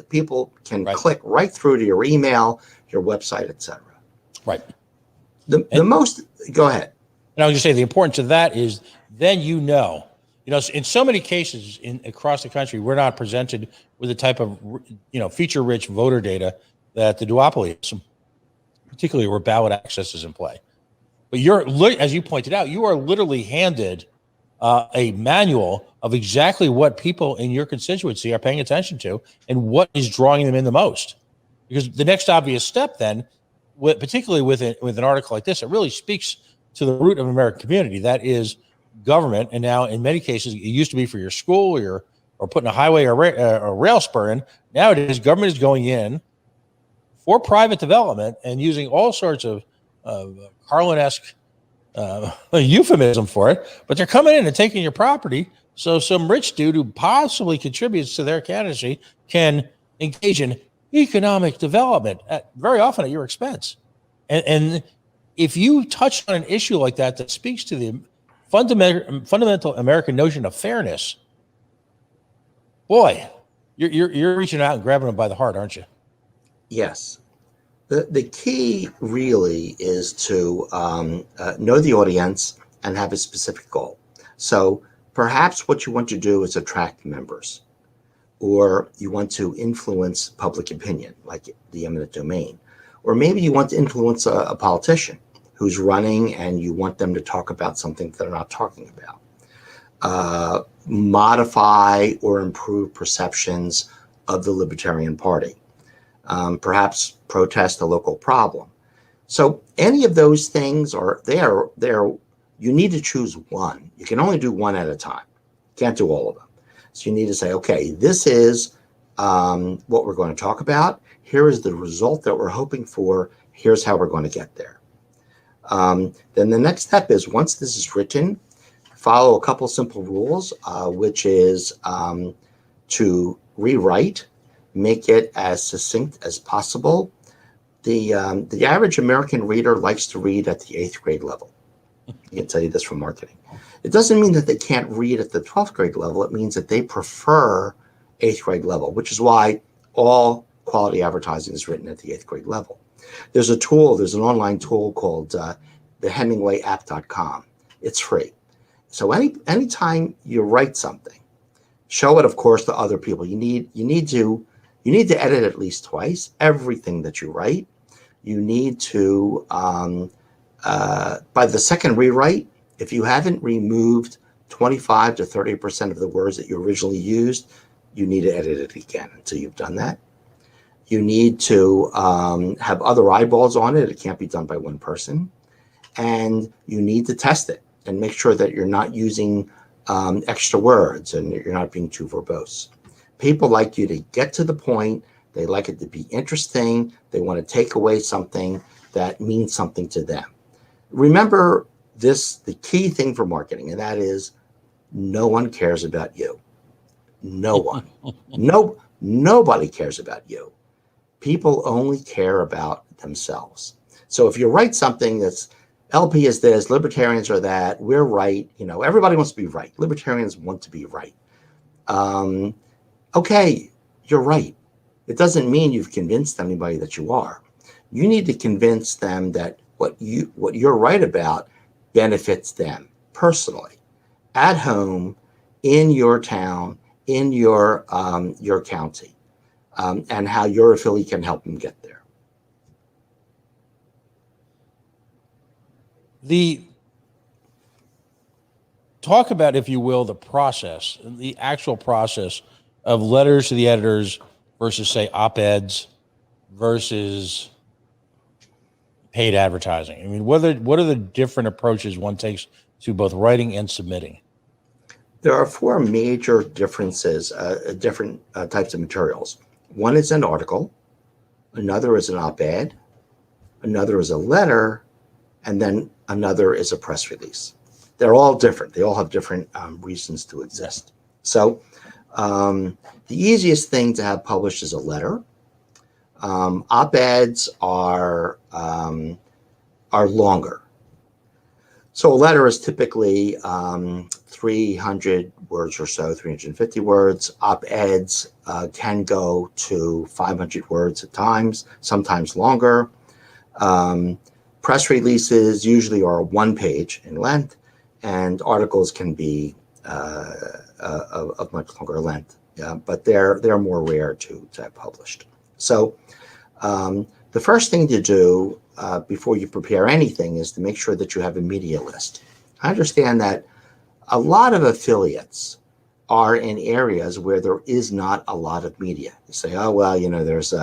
people can click right through to your email, your website, etc. Right. Go ahead. And I was just say the importance of that is then in so many cases across the country, we're not presented with the type of feature-rich voter data that the duopoly is, particularly where ballot access is in play. But as you pointed out, you are literally handed a manual of exactly what people in your constituency are paying attention to and what is drawing them in the most. Because the next obvious step then, particularly with an article like this, it really speaks to the root of American community. That is government. And now in many cases, it used to be for your school or putting a highway or a rail spur in. Nowadays, government is going in for private development and using all sorts of Carlin-esque euphemism for it, but they're coming in and taking your property so some rich dude who possibly contributes to their candidacy can engage in economic development, very often at your expense. And if you touch on an issue like that speaks to the fundamental American notion of fairness, boy, you're reaching out and grabbing them by the heart, aren't you? Yes. The key really is to know the audience and have a specific goal. So perhaps what you want to do is attract members, or you want to influence public opinion, like the eminent domain, or maybe you want to influence a politician who's running and you want them to talk about something that they're not talking about. Modify or improve perceptions of the Libertarian Party. Perhaps protest a local problem. So any of those things are there. You need to choose one. You can only do one at a time. Can't do all of them. So you need to say, okay, this is what we're going to talk about. Here is the result that we're hoping for. Here's how we're going to get there. Then the next step is, once this is written, follow a couple simple rules, which is to rewrite, make it as succinct as possible. The average American reader likes to read at the 8th grade level. I can tell you this from marketing. It doesn't mean that they can't read at the 12th grade level. It means that they prefer 8th grade level, which is why all quality advertising is written at the 8th grade level. There's an online tool called the Hemingwayapp.com. It's free. So anytime you write something, show it, of course, to other people. You need to edit at least twice everything that you write. You need to, by the second rewrite, if you haven't removed 25 to 30% of the words that you originally used, you need to edit it again until you've done that. You need to have other eyeballs on it. It can't be done by one person. And you need to test it and make sure that you're not using extra words and you're not being too verbose. People like you to get to the point. They like it to be interesting. They want to take away something that means something to them. Remember the key thing for marketing, and that is no one cares about you. No one. Nobody cares about you. People only care about themselves. So if you write something that's LP is this, libertarians are that, we're right, everybody wants to be right. Libertarians want to be right. Okay, you're right. It doesn't mean you've convinced anybody that you are. You need to convince them that what you're right about benefits them personally, at home, in your town, in your county, and how your affiliate can help them get there. talk about, if you will, the process, the actual process of letters to the editors versus, say, op-eds versus paid advertising. I mean, what are the different approaches one takes to both writing and submitting? There are four major differences, different types of materials. One is an article, another is an op-ed, another is a letter, and then another is a press release. They're all different. They all have different reasons to exist. So the easiest thing to have published is a letter. Op-eds are longer. So a letter is typically 300 words or so, 350 words. Op-eds can go to 500 words at times, sometimes longer. Press releases usually are 1 page in length, and articles can be of much longer length, but they're more rare to have published. So the first thing to do before you prepare anything is to make sure that you have a media list. I understand that a lot of affiliates are in areas where there is not a lot of media. You say, oh, well, there's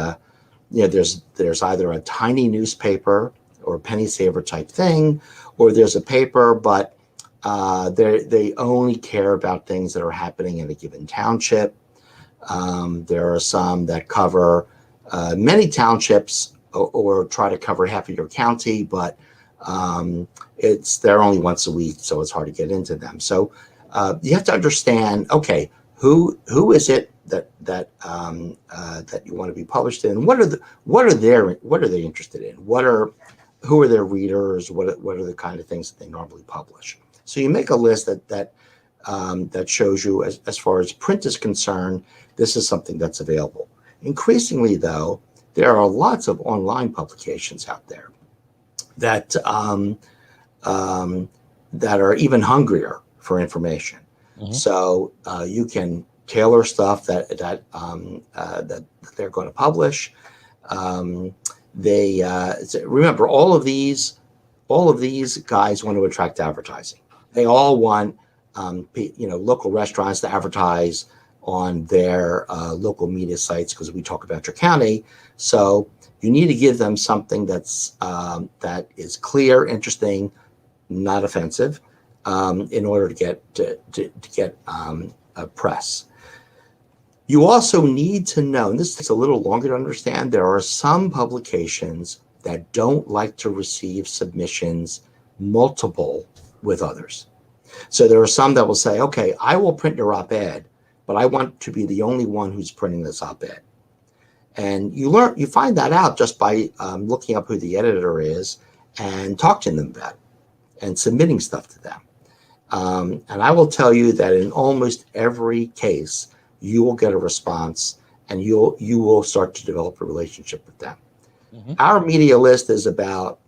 either a tiny newspaper or a penny saver type thing, or there's a paper, but they only care about things that are happening in a given township. There are some that cover many townships or try to cover half of your county, but they're only once a week, so it's hard to get into them. So you have to understand, okay, who is it that you want to be published in? What are they interested in? Who are their readers? What are the kind of things that they normally publish? So you make a list that shows you, as far as print is concerned, this is something that's available. Increasingly, though, there are lots of online publications out there that are even hungrier for information. Mm-hmm. So you can tailor stuff that they're going to publish. Remember, all of these guys want to attract advertising. They all want local restaurants to advertise on their local media sites because we talk about your county. So you need to give them something that is clear, interesting, not offensive, in order to get a press. You also need to know, and this takes a little longer to understand, there are some publications that don't like to receive submissions multiple with others. So there are some that will say, okay, I will print your op-ed, but I want to be the only one who's printing this op-ed. And you find that out just by looking up who the editor is and talking to them about it and submitting stuff to them. And I will tell you that in almost every case, you will get a response and you will start to develop a relationship with them. Mm-hmm. Our media list is about,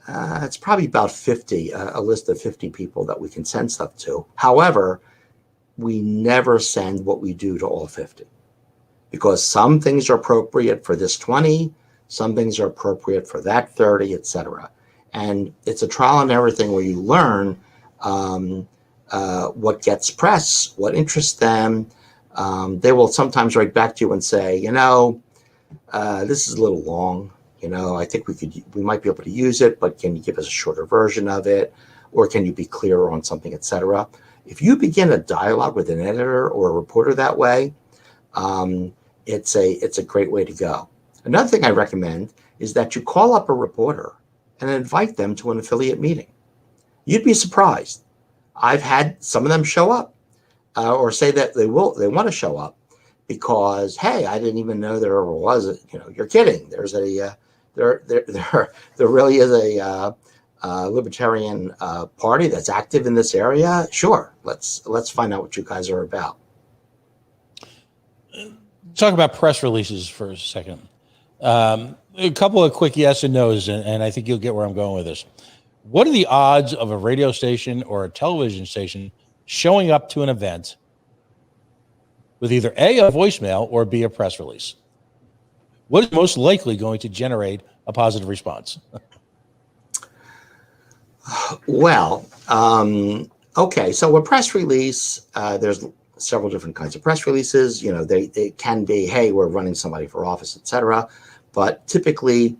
it's probably about 50, a list of 50 people that we can send stuff to. However, we never send what we do to all 50 because some things are appropriate for this 20, some things are appropriate for that 30, etc. And it's a trial and error thing where you learn what gets press, what interests them. They will sometimes write back to you and say, this is a little long. I think we might be able to use it, but can you give us a shorter version of it? Or can you be clearer on something, etc.? If you begin a dialogue with an editor or a reporter that way, it's a great way to go. Another thing I recommend is that you call up a reporter and invite them to an affiliate meeting. You'd be surprised. I've had some of them show up or say that they want to show up because, hey, I didn't even know there ever was you're kidding. There's there really is a libertarian party that's active in this area. Sure, let's find out what you guys are about. Talk about press releases for a second. A couple of quick yes and no's, and I think you'll get where I'm going with this. What are the odds of a radio station or a television station showing up to an event with either A, a voicemail, or B, a press release? What is most likely going to generate a positive response? Well, Okay, so a press release, there's several different kinds of press releases. They can be, hey, we're running somebody for office, etc. But typically,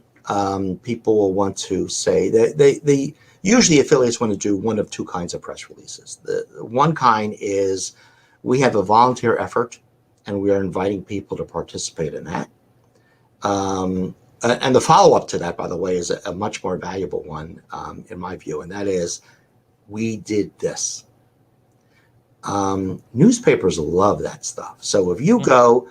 people will want to say that they usually affiliates want to do one of two kinds of press releases. The one kind is we have a volunteer effort, and we are inviting people to participate in that. And the follow-up to that, by the way, is a much more valuable one, in my view, and that is, we did this. Newspapers love that stuff. So if you go,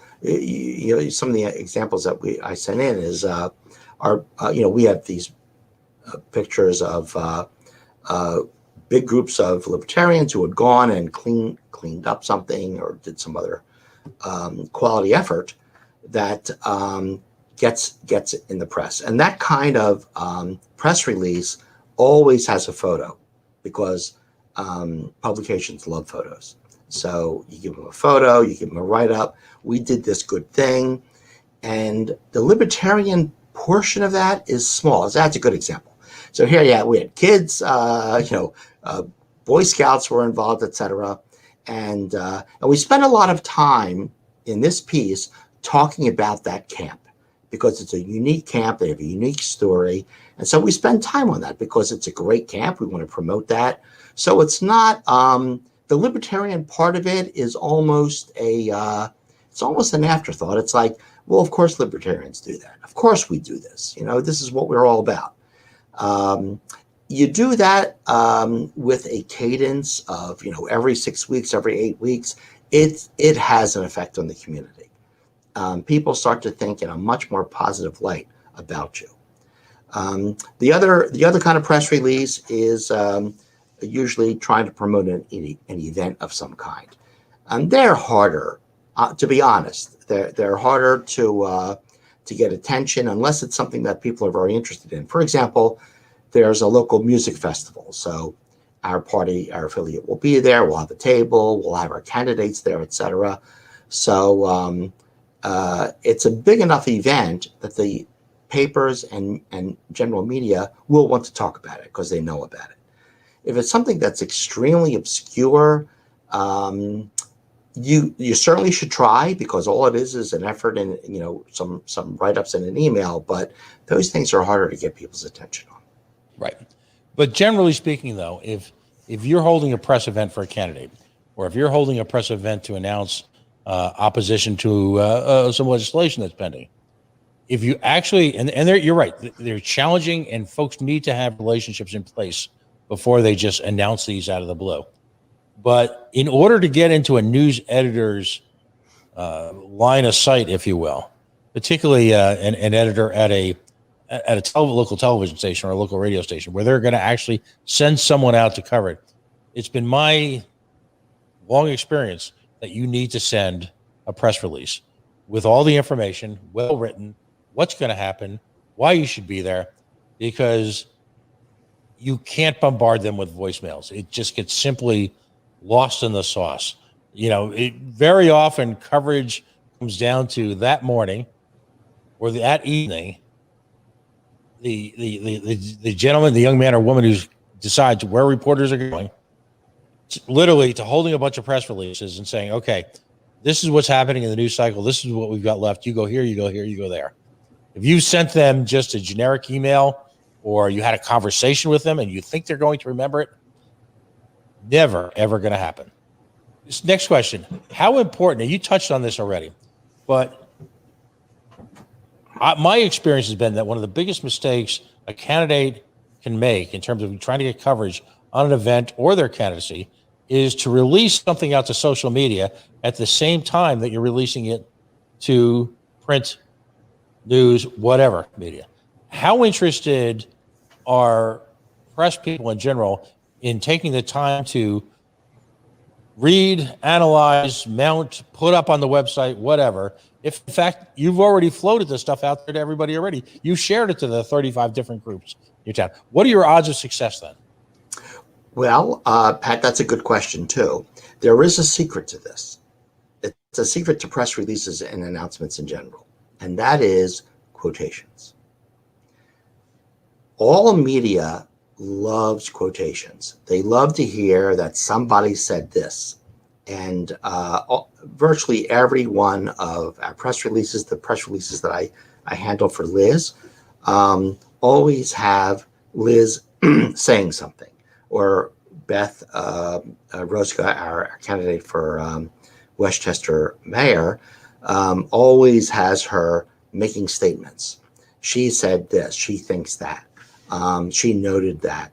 some of the examples that I sent in is we have these pictures of big groups of libertarians who had gone and cleaned up something or did some other quality effort that gets in the press. And that kind of press release always has a photo, because publications love photos. So you give them a photo, you give them a write-up. We did this good thing. And the libertarian portion of that is small. So that's a good example. So here, we had kids, Boy Scouts were involved, etc. And we spent a lot of time in this piece talking about that camp, because it's a unique camp. They have a unique story. And so we spend time on that because it's a great camp. We want to promote that. So it's not, the libertarian part of it is almost it's almost an afterthought. It's like, well, of course libertarians do that. Of course we do this. This is what we're all about. You do that with a cadence of, every 6 weeks, every 8 weeks. It has an effect on the community. People start to think in a much more positive light about you. The other kind of press release is usually trying to promote an event of some kind. They're harder, to be honest. They're harder to get attention unless it's something that people are very interested in. For example, there's a local music festival. So our affiliate will be there. We'll have a table. We'll have our candidates there, etc. So it's a big enough event that the papers and general media will want to talk about it because they know about it. If it's something that's extremely obscure, you certainly should try, because all it is an effort and some write-ups in an email. But those things are harder to get people's attention on. Right. But generally speaking, though, if you're holding a press event for a candidate, or if you're holding a press event to announce opposition to some legislation that's pending, if you actually, you're right, they're challenging, and folks need to have relationships in place before they just announce these out of the blue. But in order to get into a news editor's line of sight, if you will, particularly an editor at a local television station or a local radio station, where they're going to actually send someone out to cover it, it's been my long experience that you need to send a press release with all the information, well written, what's going to happen, why you should be there, because you can't bombard them with voicemails. It just gets simply lost in the sauce. Very often coverage comes down to that morning or that evening. The gentleman, the young man or woman who decides where reporters are going, literally to holding a bunch of press releases and saying, okay, this is what's happening in the news cycle. This is what we've got left. You go here, you go here, you go there. If you sent them just a generic email, or you had a conversation with them and you think they're going to remember it, never, ever going to happen. This next question, how important, and you touched on this already, but my experience has been that one of the biggest mistakes a candidate can make in terms of trying to get coverage on an event or their candidacy is to release something out to social media at the same time that you're releasing it to print, news, whatever media. How interested are press people in general in taking the time to read, analyze, mount, put up on the website, whatever, if in fact you've already floated this stuff out there to everybody already? You shared it to the 35 different groups in your town. What are your odds of success then? Well, Pat, that's a good question too. There is a secret to this. It's a secret to press releases and announcements in general, and that is quotations. All media loves quotations. They love to hear that somebody said this. And virtually every one of our press releases, the press releases that I handle for Liz, always have Liz saying something, or Beth Rosca, our candidate for Westchester mayor, always has her making statements. She said this, she thinks that, she noted that.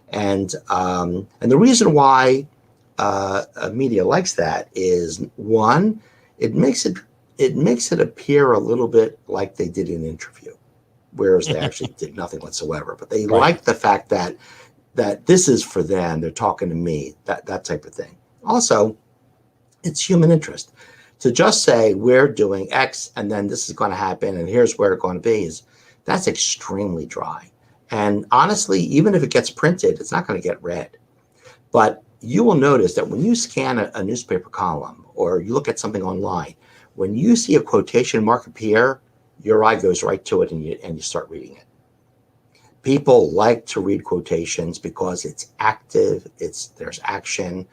And the reason why media likes that is, one, it makes it appear a little bit like they did an interview, whereas they actually did nothing whatsoever. But they like the fact that this is for them, they're talking to me, that type of thing. Also, it's human interest. To just say we're doing X and then this is going to happen and here's where it's going to be, that's extremely dry. And honestly, even if it gets printed, it's not going to get read. But you will notice that when you scan a newspaper column or you look at something online, when you see a quotation mark appear, your eye goes right to it and you start reading it. People like to read quotations because it's active, there's action,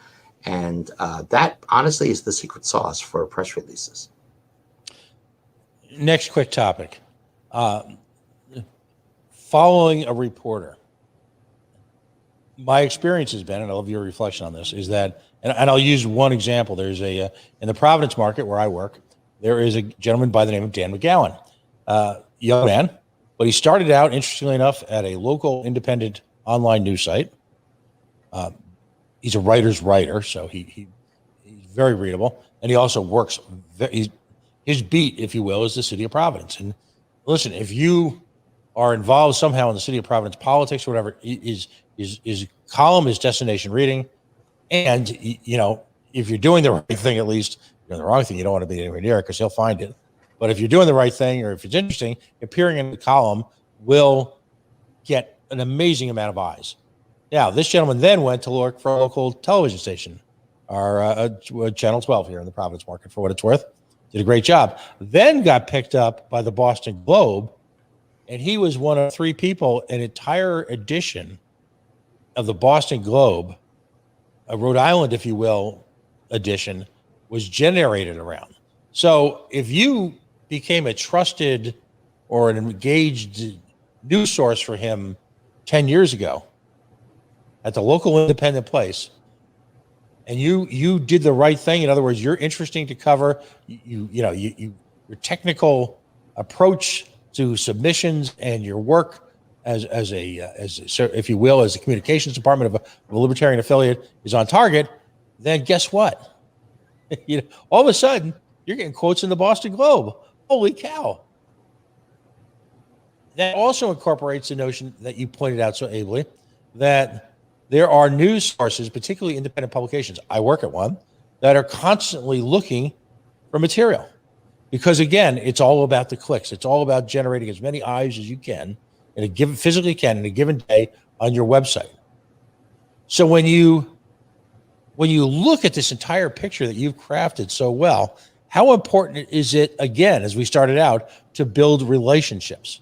and that honestly is the secret sauce for press releases. Next quick topic. Following a reporter. My experience has been, and I love your reflection on this, is that, and I'll use one example. There's in the Providence market where I work, there is a gentleman by the name of Dan McGowan, young man, but he started out, interestingly enough, at a local independent online news site. He's a writer's writer, so he's very readable, and he also works. His beat, if you will, is the city of Providence. And listen, if you are involved somehow in the city of Providence politics or whatever, his column is destination reading. And, you know, if you're doing the right thing, at least, you're doing the wrong thing, you don't want to be anywhere near it because he'll find it. But if you're doing the right thing, or if it's interesting, appearing in the column will get an amazing amount of eyes. Now, this gentleman then went to work for a local television station, our Channel 12 here in the Providence market, for what it's worth. Did a great job. Then got picked up by the Boston Globe, and he was one of three people. An entire edition of the Boston Globe, a Rhode Island, if you will, edition, was generated around. So if you became a trusted or an engaged news source for him 10 years ago at the local independent place, and you did the right thing, in other words, you're interesting to cover, your technical approach to submissions and your work as if you will, as a communications department of a libertarian affiliate is on target, then guess what? All of a sudden you're getting quotes in the Boston Globe. Holy cow. That also incorporates the notion that you pointed out so ably, that there are news sources, particularly independent publications, I work at one, that are constantly looking for material. Because again, it's all about the clicks. It's all about generating as many eyes as you can in a given day on your website. So when you look at this entire picture that you've crafted so well, how important is it, again, as we started out, to build relationships?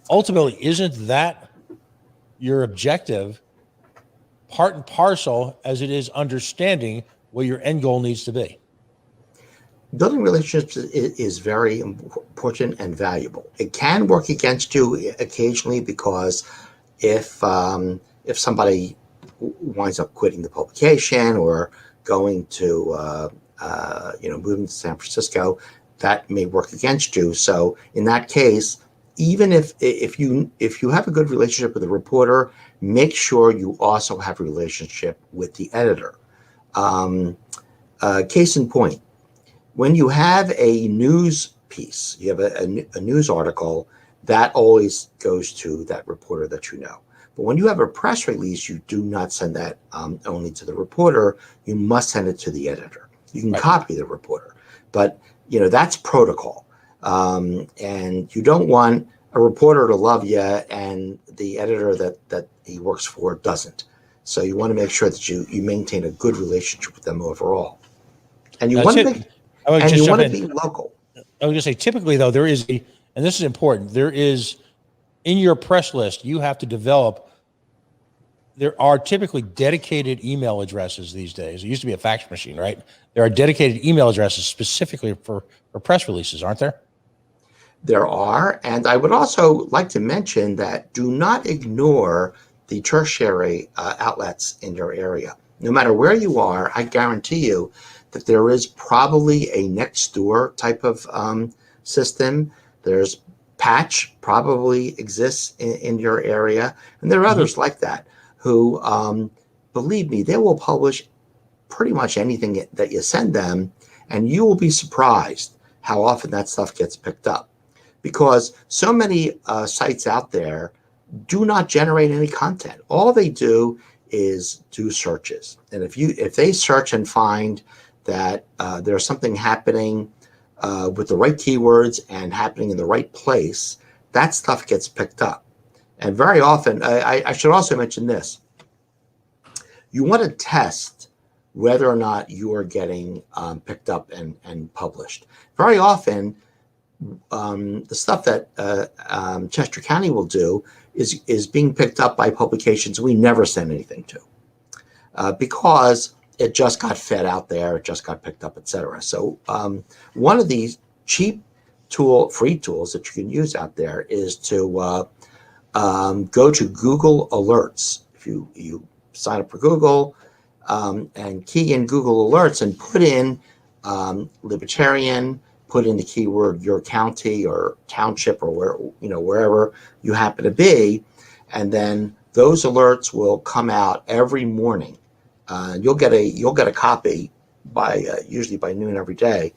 Ultimately, isn't that your objective, part and parcel, as it is understanding what your end goal needs to be? Building relationships is very important and valuable. It can work against you occasionally, because if somebody winds up quitting the publication or going to moving to San Francisco, that may work against you. So in that case, even if you have a good relationship with a reporter, make sure you also have a relationship with the editor. Case in point, when you have a news piece, you have a news article, that always goes to that reporter that you know. But when you have a press release, you do not send that only to the reporter. You must send it to the editor. You can copy the reporter, but that's protocol. And you don't want a reporter to love you and the editor that he works for doesn't. So you want to make sure that you maintain a good relationship with them overall. And you want to be local. I was going to say, typically though, there is and this is important, there is, in your press list, you have to develop there are typically dedicated email addresses these days. It used to be a fax machine, right? There are dedicated email addresses specifically for press releases, aren't there? There are, and I would also like to mention that do not ignore the tertiary outlets in your area. No matter where you are, I guarantee you that there is probably a next door type of system. There's Patch probably exists in your area, and there are others like that who, believe me, they will publish pretty much anything that you send them, and you will be surprised how often that stuff gets picked up. Because so many sites out there do not generate any content. All they do is do searches. And if they search and find that there's something happening with the right keywords and happening in the right place, that stuff gets picked up. And very often, I should also mention this. You want to test whether or not you are getting picked up and published. Very often, the stuff that Chester County will do is being picked up by publications we never send anything to because it just got fed out there, it just got picked up, etc. So one of these cheap free tools that you can use out there is to go to Google Alerts. If you sign up for Google and key in Google Alerts and put in libertarian, put in the keyword your county or township or wherever you happen to be, and then those alerts will come out every morning. You'll get a copy by usually by noon every day,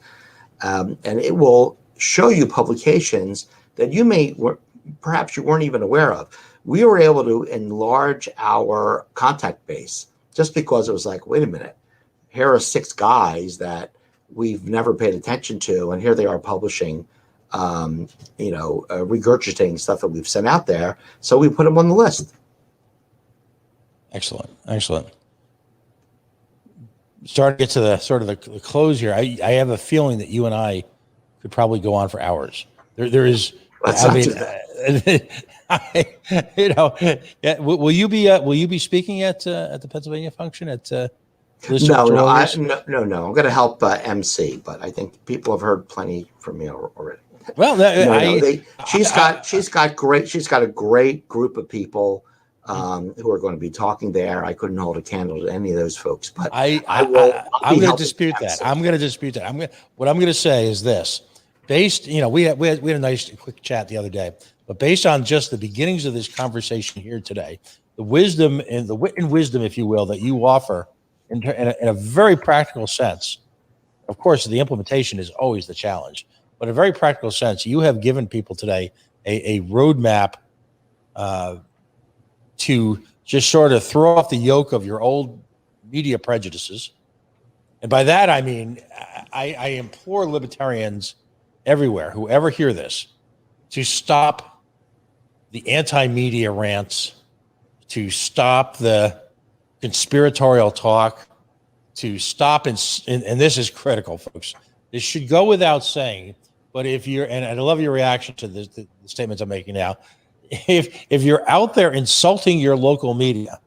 and it will show you publications that perhaps you weren't even aware of. We were able to enlarge our contact base just because it was like, wait a minute, here are 6 guys that we've never paid attention to, and here they are publishing, regurgitating stuff that we've sent out there. So we put them on the list. Excellent. Starting to get to the sort of the close here. I have a feeling that you and I could probably go on for hours. There is. Let's not do that. Will you be speaking at the Pennsylvania function at? No. I'm going to help MC, but I think people have heard plenty from me already. Well, she's got a great group of people who are going to be talking there. I couldn't hold a candle to any of those folks, but I'm going to dispute that. What I'm going to say is this: based, we had a nice quick chat the other day, but based on just the beginnings of this conversation here today, the wisdom and the wit and wisdom, if you will, that you offer in a very practical sense. Of course, the implementation is always the challenge, but in a very practical sense, you have given people today a roadmap to just sort of throw off the yoke of your old media prejudices. And by that, I mean, I implore libertarians everywhere who ever hear this to stop the anti-media rants, to stop the conspiratorial talk, to stop, and this is critical, folks. This should go without saying, but if you're, and I love your reaction to the statements I'm making now, if you're out there insulting your local media,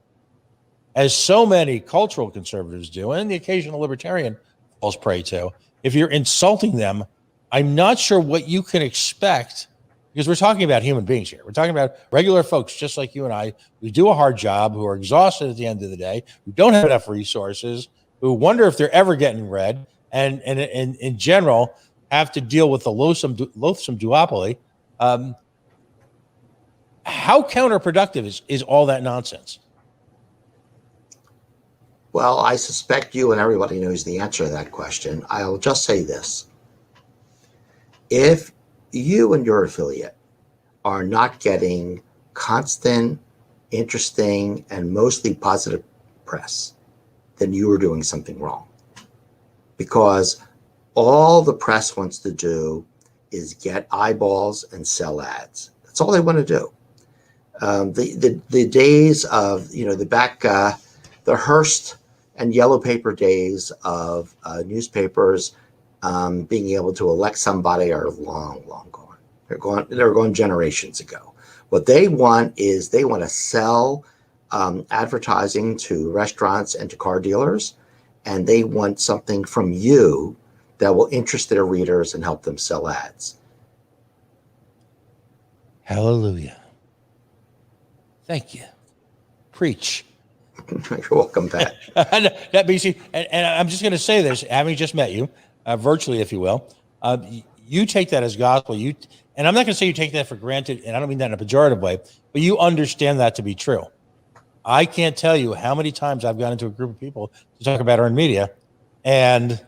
as so many cultural conservatives do, and the occasional libertarian falls prey to, if you're insulting them, I'm not sure what you can expect, because we're talking about human beings here. We're talking about regular folks just like you and I, who do a hard job, who are exhausted at the end of the day, who don't have enough resources, who wonder if they're ever getting read, and in general have to deal with the loathsome duopoly. How counterproductive is all that nonsense? Well, I suspect you and everybody knows the answer to that question. I'll just say this. If you and your affiliate are not getting constant, interesting, and mostly positive press, then you are doing something wrong. Because all the press wants to do is get eyeballs and sell ads. That's all they want to do. The days of, the Hearst and Yellow Paper days of newspapers being able to elect somebody are long gone. They're gone generations ago. What they want is they want to sell advertising to restaurants and to car dealers, and they want something from you that will interest their readers and help them sell ads. Hallelujah. Thank you. Preach. You're welcome, Pat. That BC, and I'm just going to say this, having just met you, virtually, if you will, you take that as gospel. And I'm not going to say you take that for granted, and I don't mean that in a pejorative way, but you understand that to be true. I can't tell you how many times I've gone into a group of people to talk about earned media, and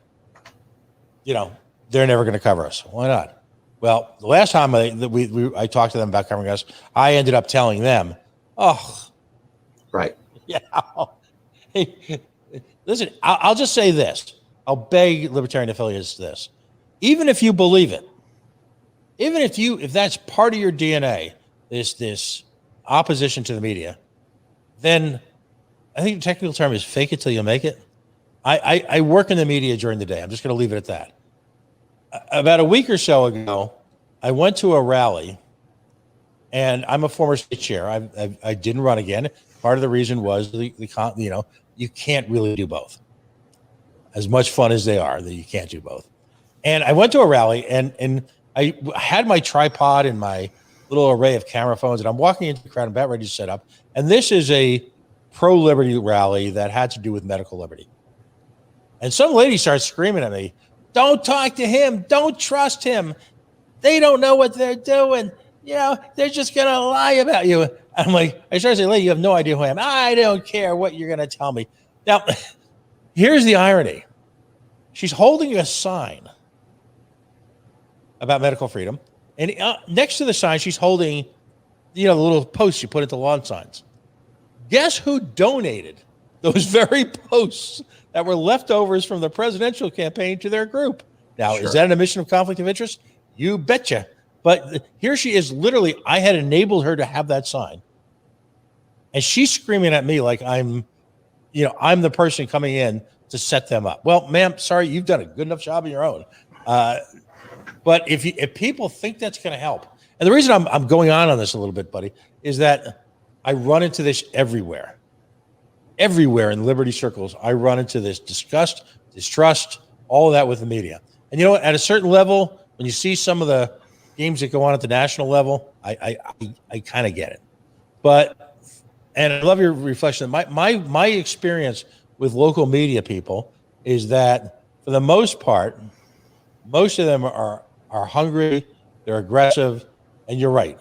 they're never going to cover us. Why not? Well, the last time I talked to them about covering us, I ended up telling them, right. Yeah. Hey, listen, I'll just say this. I'll beg libertarian affiliates this. Even if you believe it, if that's part of your DNA, this opposition to the media, then I think the technical term is fake it till you make it. I work in the media during the day. I'm just going to leave it at that. About a week or so ago, I went to a rally, and I'm a former state chair. I didn't run again. Part of the reason was you can't really do both. As much fun as they are, that you can't do both. And I went to a rally, and I had my tripod and my little array of camera phones, and I'm walking into the crowd. I'm about ready to set up. And this is a pro-liberty rally that had to do with medical liberty. And some lady starts screaming at me, "Don't talk to him. Don't trust him. They don't know what they're doing. They're just going to lie about you." I'm like, I started saying, "Lady, you have no idea who I am. I don't care what you're going to tell me." Now, here's the irony. She's holding a sign about medical freedom. And next to the sign, she's holding, the little posts you put into lawn signs. Guess who donated those very posts that were leftovers from the presidential campaign to their group? Now, Sure. Is that an admission of conflict of interest? You betcha. But here she is, literally, I had enabled her to have that sign. And she's screaming at me like I'm the person coming in to set them up. Well, ma'am, sorry, you've done a good enough job of your own. But if people think that's going to help, and the reason I'm going on this a little bit, buddy, is that I run into this everywhere in liberty circles. I run into this disgust, distrust, all of that with the media. And at a certain level, when you see some of the games that go on at the national level, I kind of get it. And I love your reflection. My experience with local media people is that for the most part, most of them are hungry, they're aggressive, and you're right.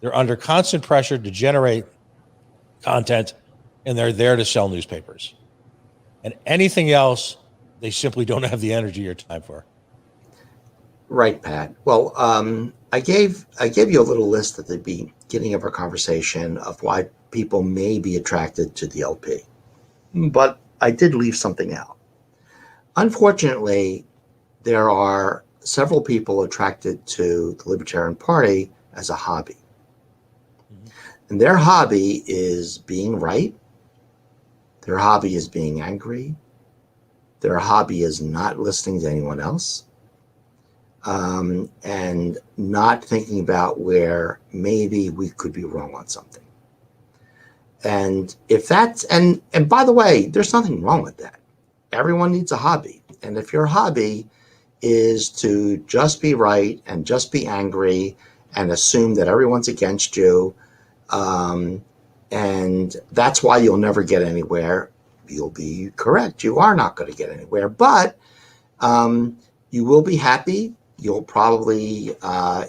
They're under constant pressure to generate content, and they're there to sell newspapers. And anything else, they simply don't have the energy or time for. Right, Pat. Well, I gave you a little list at the beginning of our conversation of why people may be attracted to the LP, but I did leave something out. Unfortunately, there are several people attracted to the Libertarian Party as a hobby. Mm-hmm. And their hobby is being right. Their hobby is being angry. Their hobby is not listening to anyone else. And not thinking about where maybe we could be wrong on something. And if that's, and by the way, there's nothing wrong with that. Everyone needs a hobby. And if your hobby is to just be right and just be angry and assume that everyone's against you, and that's why you'll never get anywhere, you'll be correct. You are not going to get anywhere, but you will be happy. You'll probably,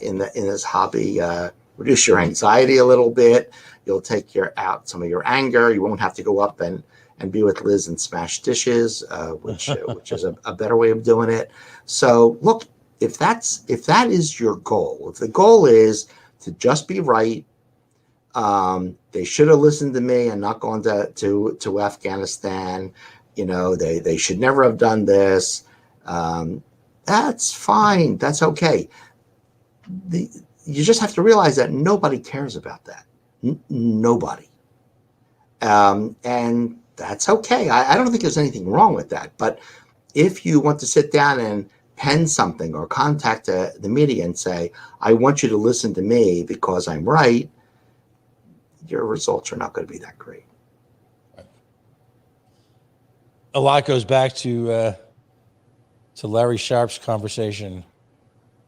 in this hobby, reduce your anxiety a little bit. You'll take out some of your anger. You won't have to go up and be with Liz and smash dishes, which is a better way of doing it. So look, if that is your goal, if the goal is to just be right, they should have listened to me and not gone to Afghanistan. They should never have done this. That's fine. That's okay. You just have to realize that nobody cares about that. Nobody. And that's okay. I don't think there's anything wrong with that. But if you want to sit down and pen something or contact the media and say, I want you to listen to me because I'm right, your results are not going to be that great. a lot goes back to Larry Sharp's conversation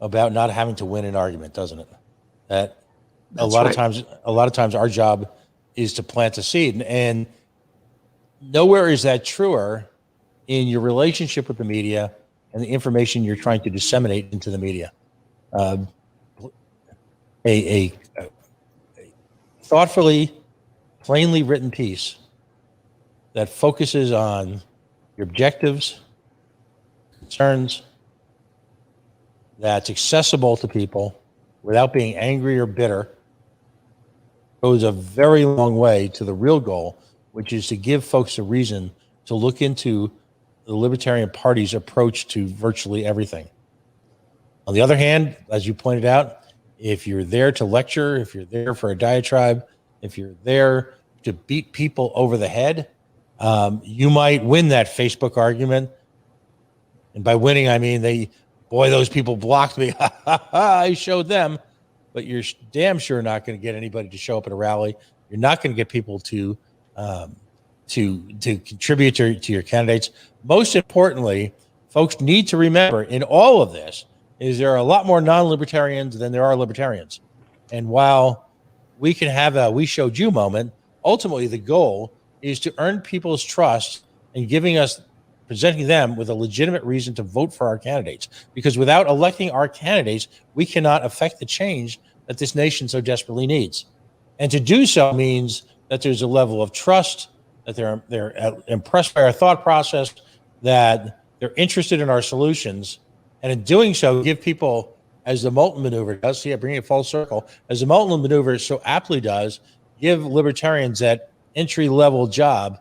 about not having to win an argument, doesn't it? That a lot of times our job is to plant a seed, and nowhere is that truer in your relationship with the media and the information you're trying to disseminate into the media. A thoughtfully, plainly written piece that focuses on your objectives, concerns, that's accessible to people without being angry or bitter, goes a very long way to the real goal, which is to give folks a reason to look into the Libertarian Party's approach to virtually everything. On the other hand, as you pointed out, if you're there to lecture, if you're there for a diatribe, if you're there to beat people over the head, you might win that Facebook argument. And by winning, I mean, those people blocked me. I showed them. But you're damn sure not going to get anybody to show up at a rally. You're not going to get people to contribute to your candidates. Most importantly, folks need to remember in all of this is there are a lot more non-libertarians than there are libertarians. And while we can have a "we showed you" moment, ultimately the goal is to earn people's trust and presenting them with a legitimate reason to vote for our candidates. Because without electing our candidates, we cannot affect the change that this nation so desperately needs. And to do so means that there's a level of trust, that they're impressed by our thought process, that they're interested in our solutions. And in doing so, give people, as the Moulton maneuver does, bringing it full circle, as the Moulton maneuver so aptly does, give libertarians that entry-level job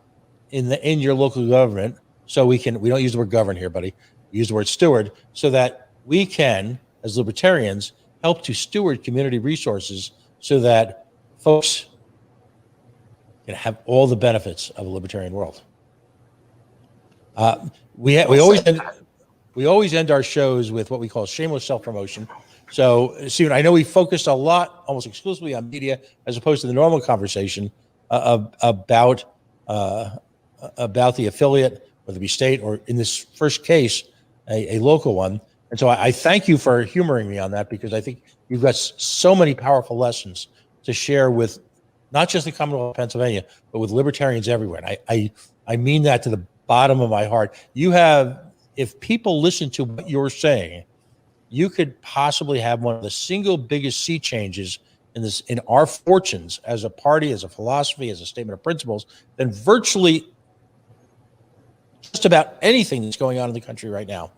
in your local government. So we don't use the word govern here, buddy. We use the word steward, so that we can, as libertarians, help to steward community resources so that folks can have all the benefits of a libertarian world. We always end our shows with what we call shameless self-promotion. So, Stephen, I know we focused a lot, almost exclusively on media, as opposed to the normal conversation about the affiliate, whether it be state or, in this first case, a local one. And so I thank you for humoring me on that, because I think you've got so many powerful lessons to share with not just the Commonwealth of Pennsylvania, but with libertarians everywhere. And I mean that to the bottom of my heart. If people listen to what you're saying, you could possibly have one of the single biggest sea changes in our fortunes as a party, as a philosophy, as a statement of principles, than virtually just about anything that's going on in the country right now,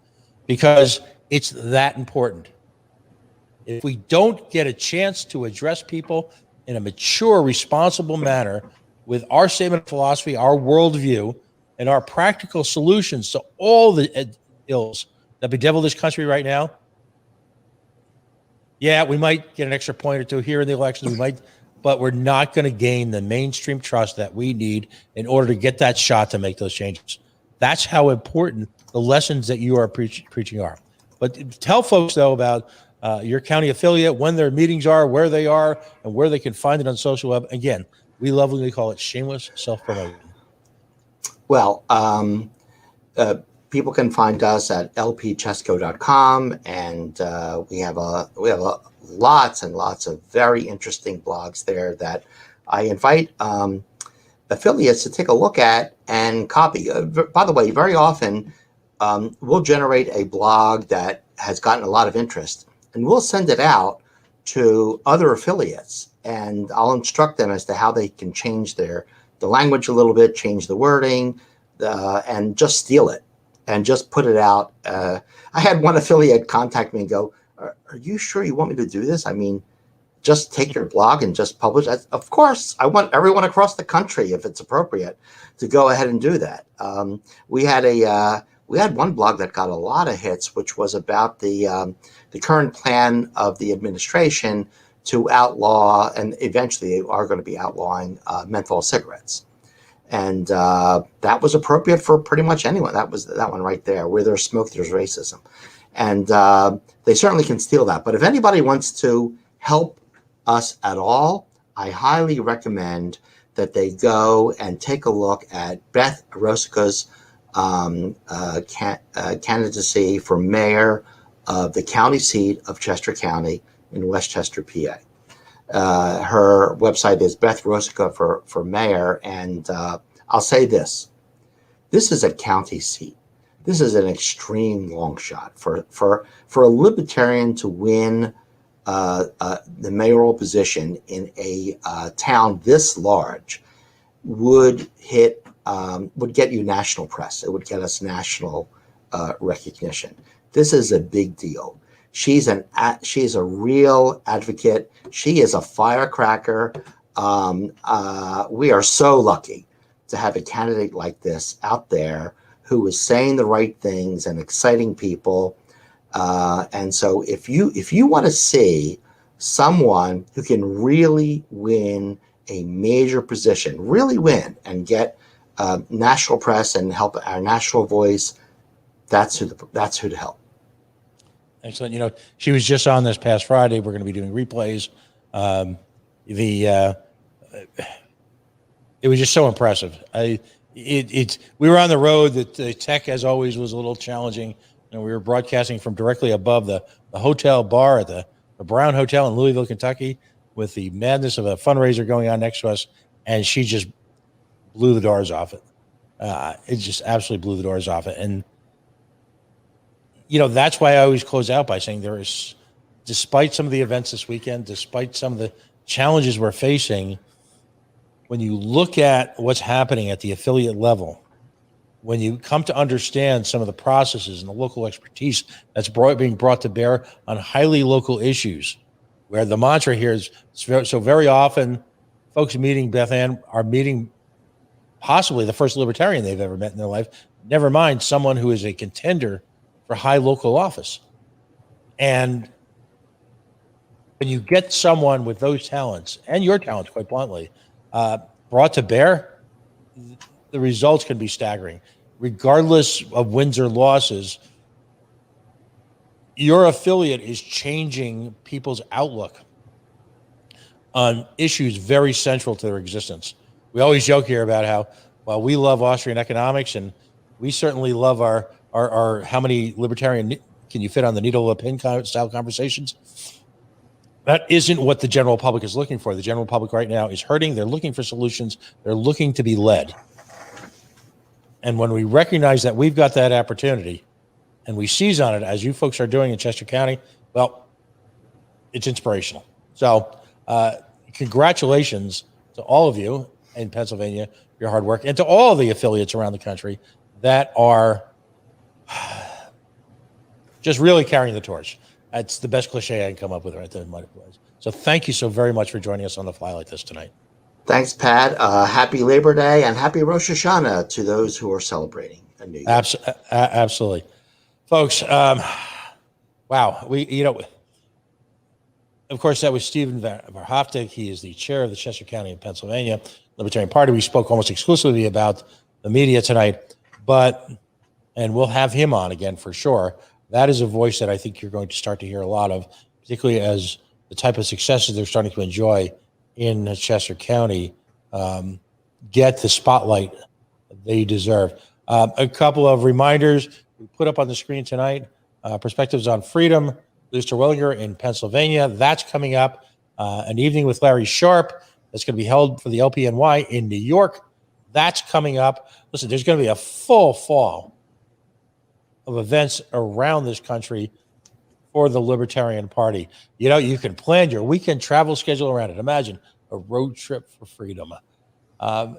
because it's that important. If we don't get a chance to address people in a mature, responsible manner with our statement of philosophy, our worldview, and our practical solutions to all the ills that bedevil this country right now, yeah, we might get an extra point or two here in the elections, but we're not going to gain the mainstream trust that we need in order to get that shot to make those changes. That's how important the lessons that you are preaching are. But tell folks, though, about your county affiliate, when their meetings are, where they are, and where they can find it on social web. Again, we lovingly call it shameless self-promotion. Well, people can find us at lpchesco.com, and we have lots and lots of very interesting blogs there that I invite affiliates to take a look at and copy. By the way, very often we'll generate a blog that has gotten a lot of interest, and we'll send it out to other affiliates, and I'll instruct them as to how they can change the language a little bit, change the wording, and just steal it and just put it out. I had one affiliate contact me and go, are you sure you want me to do this? I mean, just take your blog and just publish it. Of course, I want everyone across the country, if it's appropriate, to go ahead and do that. We had one blog that got a lot of hits, which was about the current plan of the administration to outlaw, and eventually they are going to be outlawing menthol cigarettes. And that was appropriate for pretty much anyone. That was that one right there. Where there's smoke, there's racism. And they certainly can steal that. But if anybody wants to help us at all, I highly recommend that they go and take a look at Beth Rosica's candidacy for mayor of the county seat of Chester County in Westchester, PA. Her website is Beth Rosica for mayor, and I'll say this: this is a county seat. This is an extreme long shot for a libertarian to win the mayoral position in a town this large. Would get you national press. It would get us national recognition. This is a big deal. She's a real advocate. She is a firecracker. We are so lucky to have a candidate like this out there who is saying the right things and exciting people. And so if you want to see someone who can really win a major position, really win and get national press and help our national voice, that's who to help. Excellent. You know, she was just on this past Friday. We're going to be doing replays. It was just so impressive. We were on the road. The tech, as always, was a little challenging. You know, we were broadcasting from directly above the hotel bar at the Brown Hotel in Louisville, Kentucky, with the madness of a fundraiser going on next to us, and she just blew the doors off it. It just absolutely blew the doors off it. And, you know, that's why I always close out by saying there is, despite some of the events this weekend, despite some of the challenges we're facing, when you look at what's happening at the affiliate level, when you come to understand some of the processes and the local expertise that's being brought to bear on highly local issues, where the mantra here is so very often folks meeting Beth Ann are meeting possibly the first libertarian they've ever met in their life, never mind someone who is a contender for high local office. And when you get someone with those talents, and your talents, quite bluntly, brought to bear, the results can be staggering. Regardless of wins or losses, your affiliate is changing people's outlook on issues very central to their existence. We always joke here about how, well, we love Austrian economics, and we certainly love our how many libertarian can you fit on the needle of a pin style conversations. That isn't what the general public is looking for. The general public right now is hurting. They're looking for solutions. They're looking to be led. And when we recognize that we've got that opportunity and we seize on it, as you folks are doing in Chester County, well, it's inspirational. So congratulations to all of you in Pennsylvania, your hard work, and to all the affiliates around the country that are just really carrying the torch. That's the best cliche I can come up with right there. So thank you so very much for joining us on the fly like this tonight. Thanks, Pat. Happy Labor Day and happy Rosh Hashanah to those who are celebrating a new year. Absolutely. Folks, wow. Of course, that was Stephen Wahrhaftig. He is the chair of the Chester County in Pennsylvania Libertarian Party. We spoke almost exclusively about the media tonight, and we'll have him on again for sure. That is a voice that I think you're going to start to hear a lot of, particularly as the type of successes they're starting to enjoy in Chester County get the spotlight they deserve. A couple of reminders we put up on the screen tonight. Perspectives on Freedom, Luz Terwilliger in Pennsylvania. That's coming up. An evening with Larry Sharp. That's going to be held for the LPNY in New York. That's coming up. Listen, there's going to be a full fall of events around this country for the Libertarian Party. You know, you can plan your weekend travel schedule around it. Imagine a road trip for freedom. And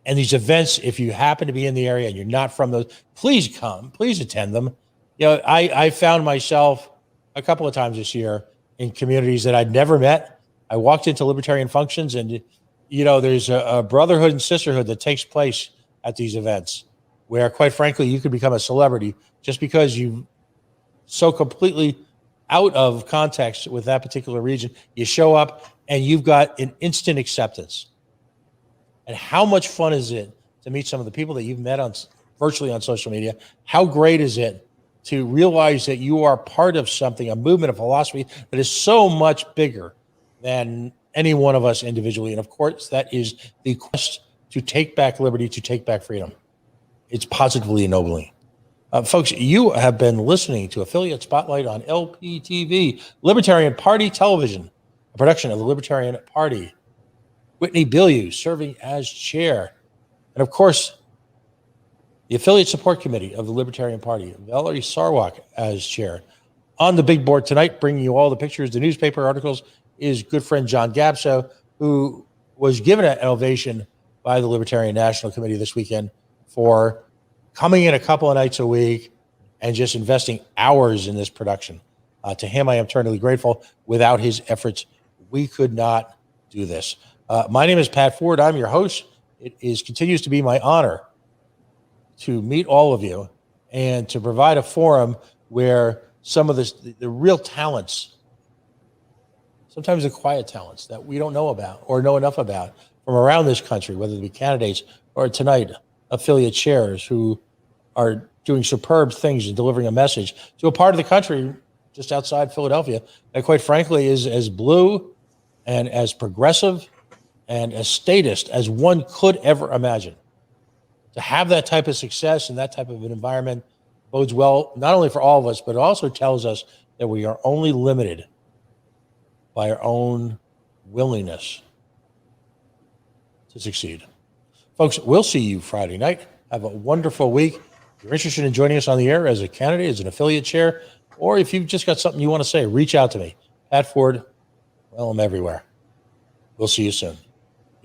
these events, if you happen to be in the area and you're not from those, please come, please attend them. You know, I found myself a couple of times this year in communities that I'd never met. I walked into libertarian functions and, you know, there's a brotherhood and sisterhood that takes place at these events where, quite frankly, you could become a celebrity just because you so completely out of context with that particular region. You show up and you've got an instant acceptance. And how much fun is it to meet some of the people that you've met on virtually on social media? How great is it to realize that you are part of something, a movement, a philosophy that is so much bigger than any one of us individually? And of course, that is the quest to take back liberty, to take back freedom. It's positively ennobling. Folks, you have been listening to Affiliate Spotlight on LPTV, Libertarian Party Television, a production of the Libertarian Party. Whitney Bilyeu serving as chair. And of course, the Affiliate Support Committee of the Libertarian Party, Valerie Sarwak as chair. On the big board tonight, bringing you all the pictures, the newspaper articles, is good friend John Gabso, who was given an ovation by the Libertarian National Committee this weekend for coming in a couple of nights a week and just investing hours in this production. To him, I am eternally grateful. Without his efforts, we could not do this. My name is Pat Ford. I'm your host. It continues to be my honor to meet all of you and to provide a forum where some of the real talents, sometimes the quiet talents that we don't know about or know enough about from around this country, whether it be candidates or tonight, affiliate chairs who are doing superb things and delivering a message to a part of the country just outside Philadelphia that, quite frankly, is as blue and as progressive and as statist as one could ever imagine. To have that type of success and that type of an environment bodes well, not only for all of us, but it also tells us that we are only limited by our own willingness to succeed. Folks, we'll see you Friday night. Have a wonderful week. If you're interested in joining us on the air as a candidate, as an affiliate chair, or if you've just got something you want to say, reach out to me. Pat Ford, well, I'm everywhere. We'll see you soon.